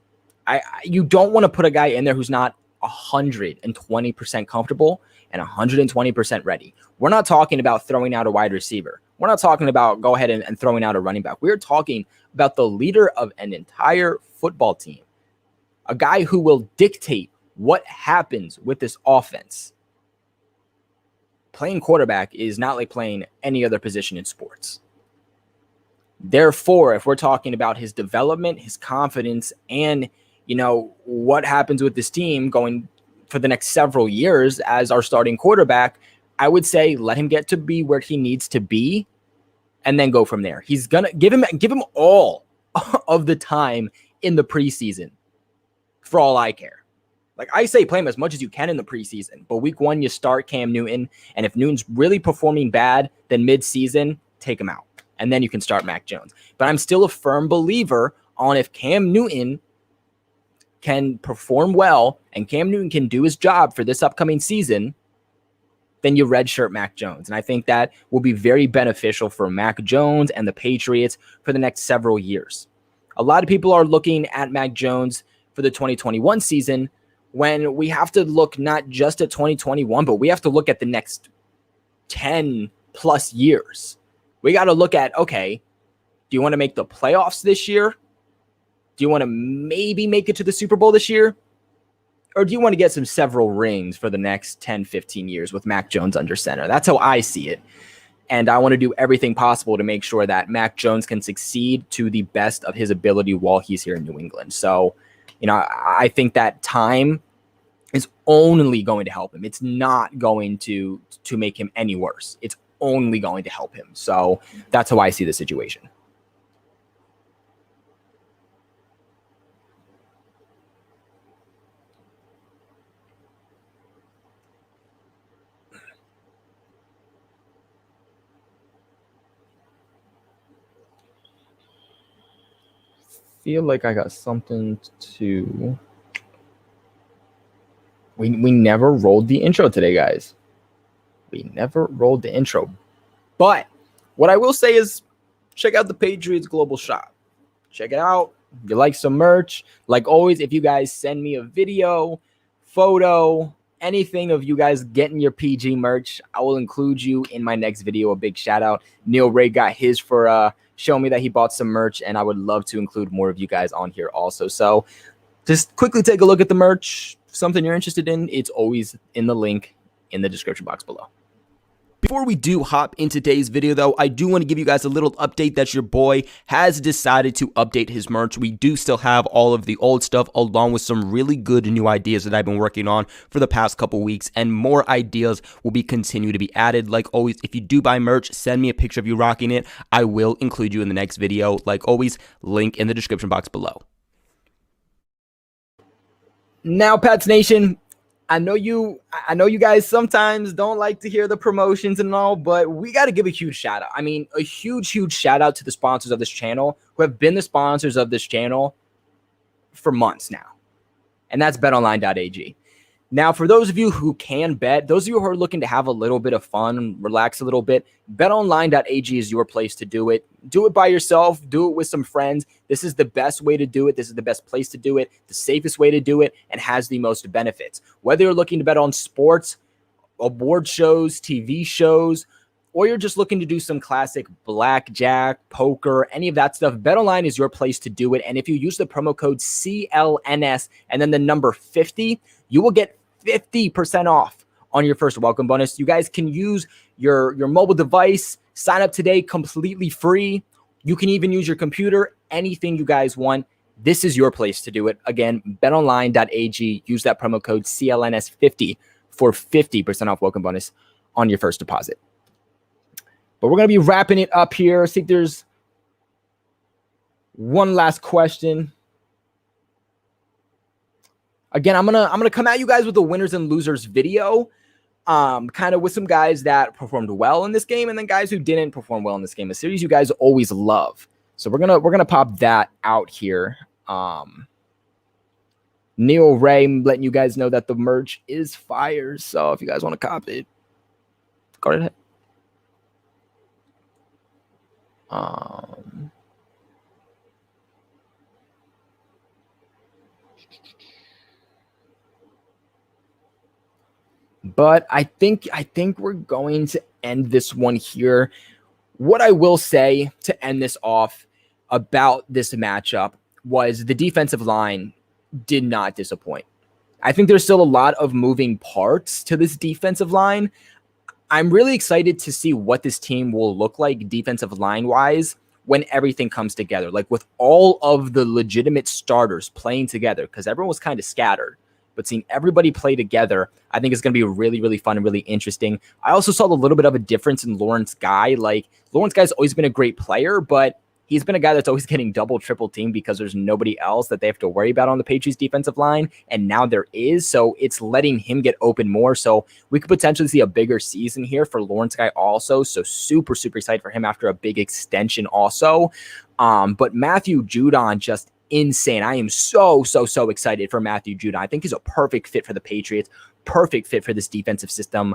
You don't want to put a guy in there who's not 120% comfortable and 120% ready. We're not talking about throwing out a wide receiver. We're not talking about go ahead and throwing out a running back. We're talking about the leader of an entire football team, a guy who will dictate what happens with this offense. Playing quarterback is not like playing any other position in sports. Therefore, if we're talking about his development, his confidence, and what happens with this team going for the next several years as our starting quarterback, I would say let him get to be where he needs to be and then go from there. He's gonna give him all of the time in the preseason for all I care. Like I say, play him as much as you can in the preseason, but week 1, you start Cam Newton, and if Newton's really performing bad, then mid-season, take him out, and then you can start Mac Jones. But I'm still a firm believer on if Cam Newton can perform well and Cam Newton can do his job for this upcoming season, then you redshirt Mac Jones. And I think that will be very beneficial for Mac Jones and the Patriots for the next several years. A lot of people are looking at Mac Jones for the 2021 season when we have to look not just at 2021, but we have to look at the next 10 plus years. We got to look at, okay, do you want to make the playoffs this year? Do you want to maybe make it to the Super Bowl this year? Or do you want to get some several rings for the next 10, 15 years with Mac Jones under center? That's how I see it. And I want to do everything possible to make sure that Mac Jones can succeed to the best of his ability while he's here in New England. So, I think that time is only going to help him. It's not going to make him any worse. It's only going to help him. So that's how I see the situation. feel like I got something to... We never rolled the intro today, guys. We never rolled the intro. But what I will say is check out the Patriots Global Shop. Check it out. If you like some merch, like always, if you guys send me a video, photo, anything of you guys getting your PG merch, I will include you in my next video. A big shout out. Neil Ray got his for showing me that he bought some merch, and I would love to include more of you guys on here also. So just quickly take a look at the merch. Something you're interested in, it's always in the link in the description box below.
Before we do hop into today's video, though, I do want to give you guys a little update that your boy has decided to update his merch. We do still have all of the old stuff along with some really good new ideas that I've been working on for the past couple weeks, and more ideas will be continue to be added. Like always, if you do buy merch, send me a picture of you rocking it. I will include you in the next video. Like always, link in the description box below.
Now, Pats Nation, I know you guys sometimes don't like to hear the promotions and all, but we got to give a huge shout out. I mean, a huge shout out to the sponsors of this channel who have been the sponsors of this channel for months now. And that's betonline.ag. Now, for those of you who can bet, those of you who are looking to have a little bit of fun, relax a little bit, betonline.ag is your place to do it. Do it by yourself. Do it with some friends. This is the best way to do it. This is the best place to do it, the safest way to do it, and has the most benefits. Whether you're looking to bet on sports, award shows, TV shows, or you're just looking to do some classic blackjack, poker, any of that stuff, BetOnline is your place to do it. And if you use the promo code CLNS and then the number 50, you will get 50% off on your first welcome bonus. You guys can use your mobile device, sign up today completely free. You can even use your computer, anything you guys want. This is your place to do it. Again, betonline.ag, use that promo code CLNS50 for 50% off welcome bonus on your first deposit. But we're going to be wrapping it up here. I think there's one last question. Again, I'm gonna come at you guys with the winners and losers video, kind of with some guys that performed well in this game and then guys who didn't perform well in this game. A series you guys always love. So we're gonna pop that out here. Neil Ray letting you guys know that the merch is fire. So if you guys want to cop it, go ahead. But I think we're going to end this one here. What I will say to end this off about this matchup was the defensive line did not disappoint. I think there's still a lot of moving parts to this defensive line. I'm really excited to see what this team will look like defensive line-wise when everything comes together, like with all of the legitimate starters playing together, because everyone was kind of scattered. But seeing everybody play together, I think is going to be really fun and really interesting. I also saw a little bit of a difference in Lawrence Guy. Like, Lawrence Guy's always been a great player, but he's been a guy that's always getting double, triple teamed because there's nobody else that they have to worry about on the Patriots defensive line. And now there is. So it's letting him get open more. So we could potentially see a bigger season here for Lawrence Guy also. So super excited for him after a big extension also. But Matthew Judon just insane. I am so excited for Matthew Judon. I think he's a perfect fit for the Patriots, perfect fit for this defensive system.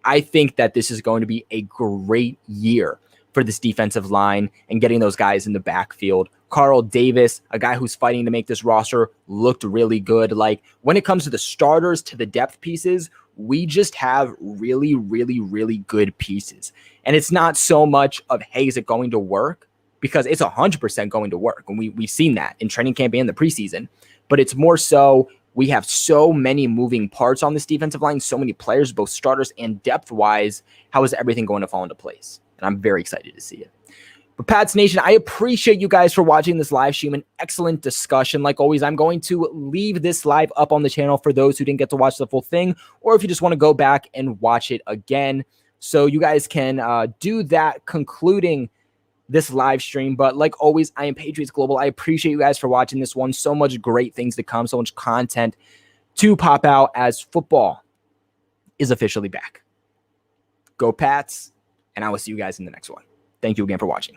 I think that this is going to be a great year for this defensive line and getting those guys in the backfield. Carl Davis, a guy who's fighting to make this roster, looked really good. Like, when it comes to the starters, to the depth pieces, we just have really good pieces. And it's not so much of, hey, is it going to work? Because it's 100% going to work. And we've seen that in training camp and the preseason. But it's more so we have so many moving parts on this defensive line, so many players, both starters and depth-wise. How is everything going to fall into place? And I'm very excited to see it. But Pats Nation, I appreciate you guys for watching this live stream. An excellent discussion. Like always, I'm going to leave this live up on the channel for those who didn't get to watch the full thing, or if you just want to go back and watch it again. So you guys can do that concluding this live stream. But like always, I am Patriots Global. I appreciate you guys for watching this one. So much great things to come, so much content to pop out as football is officially back. Go Pats, and I will see you guys in the next one. Thank you again for watching.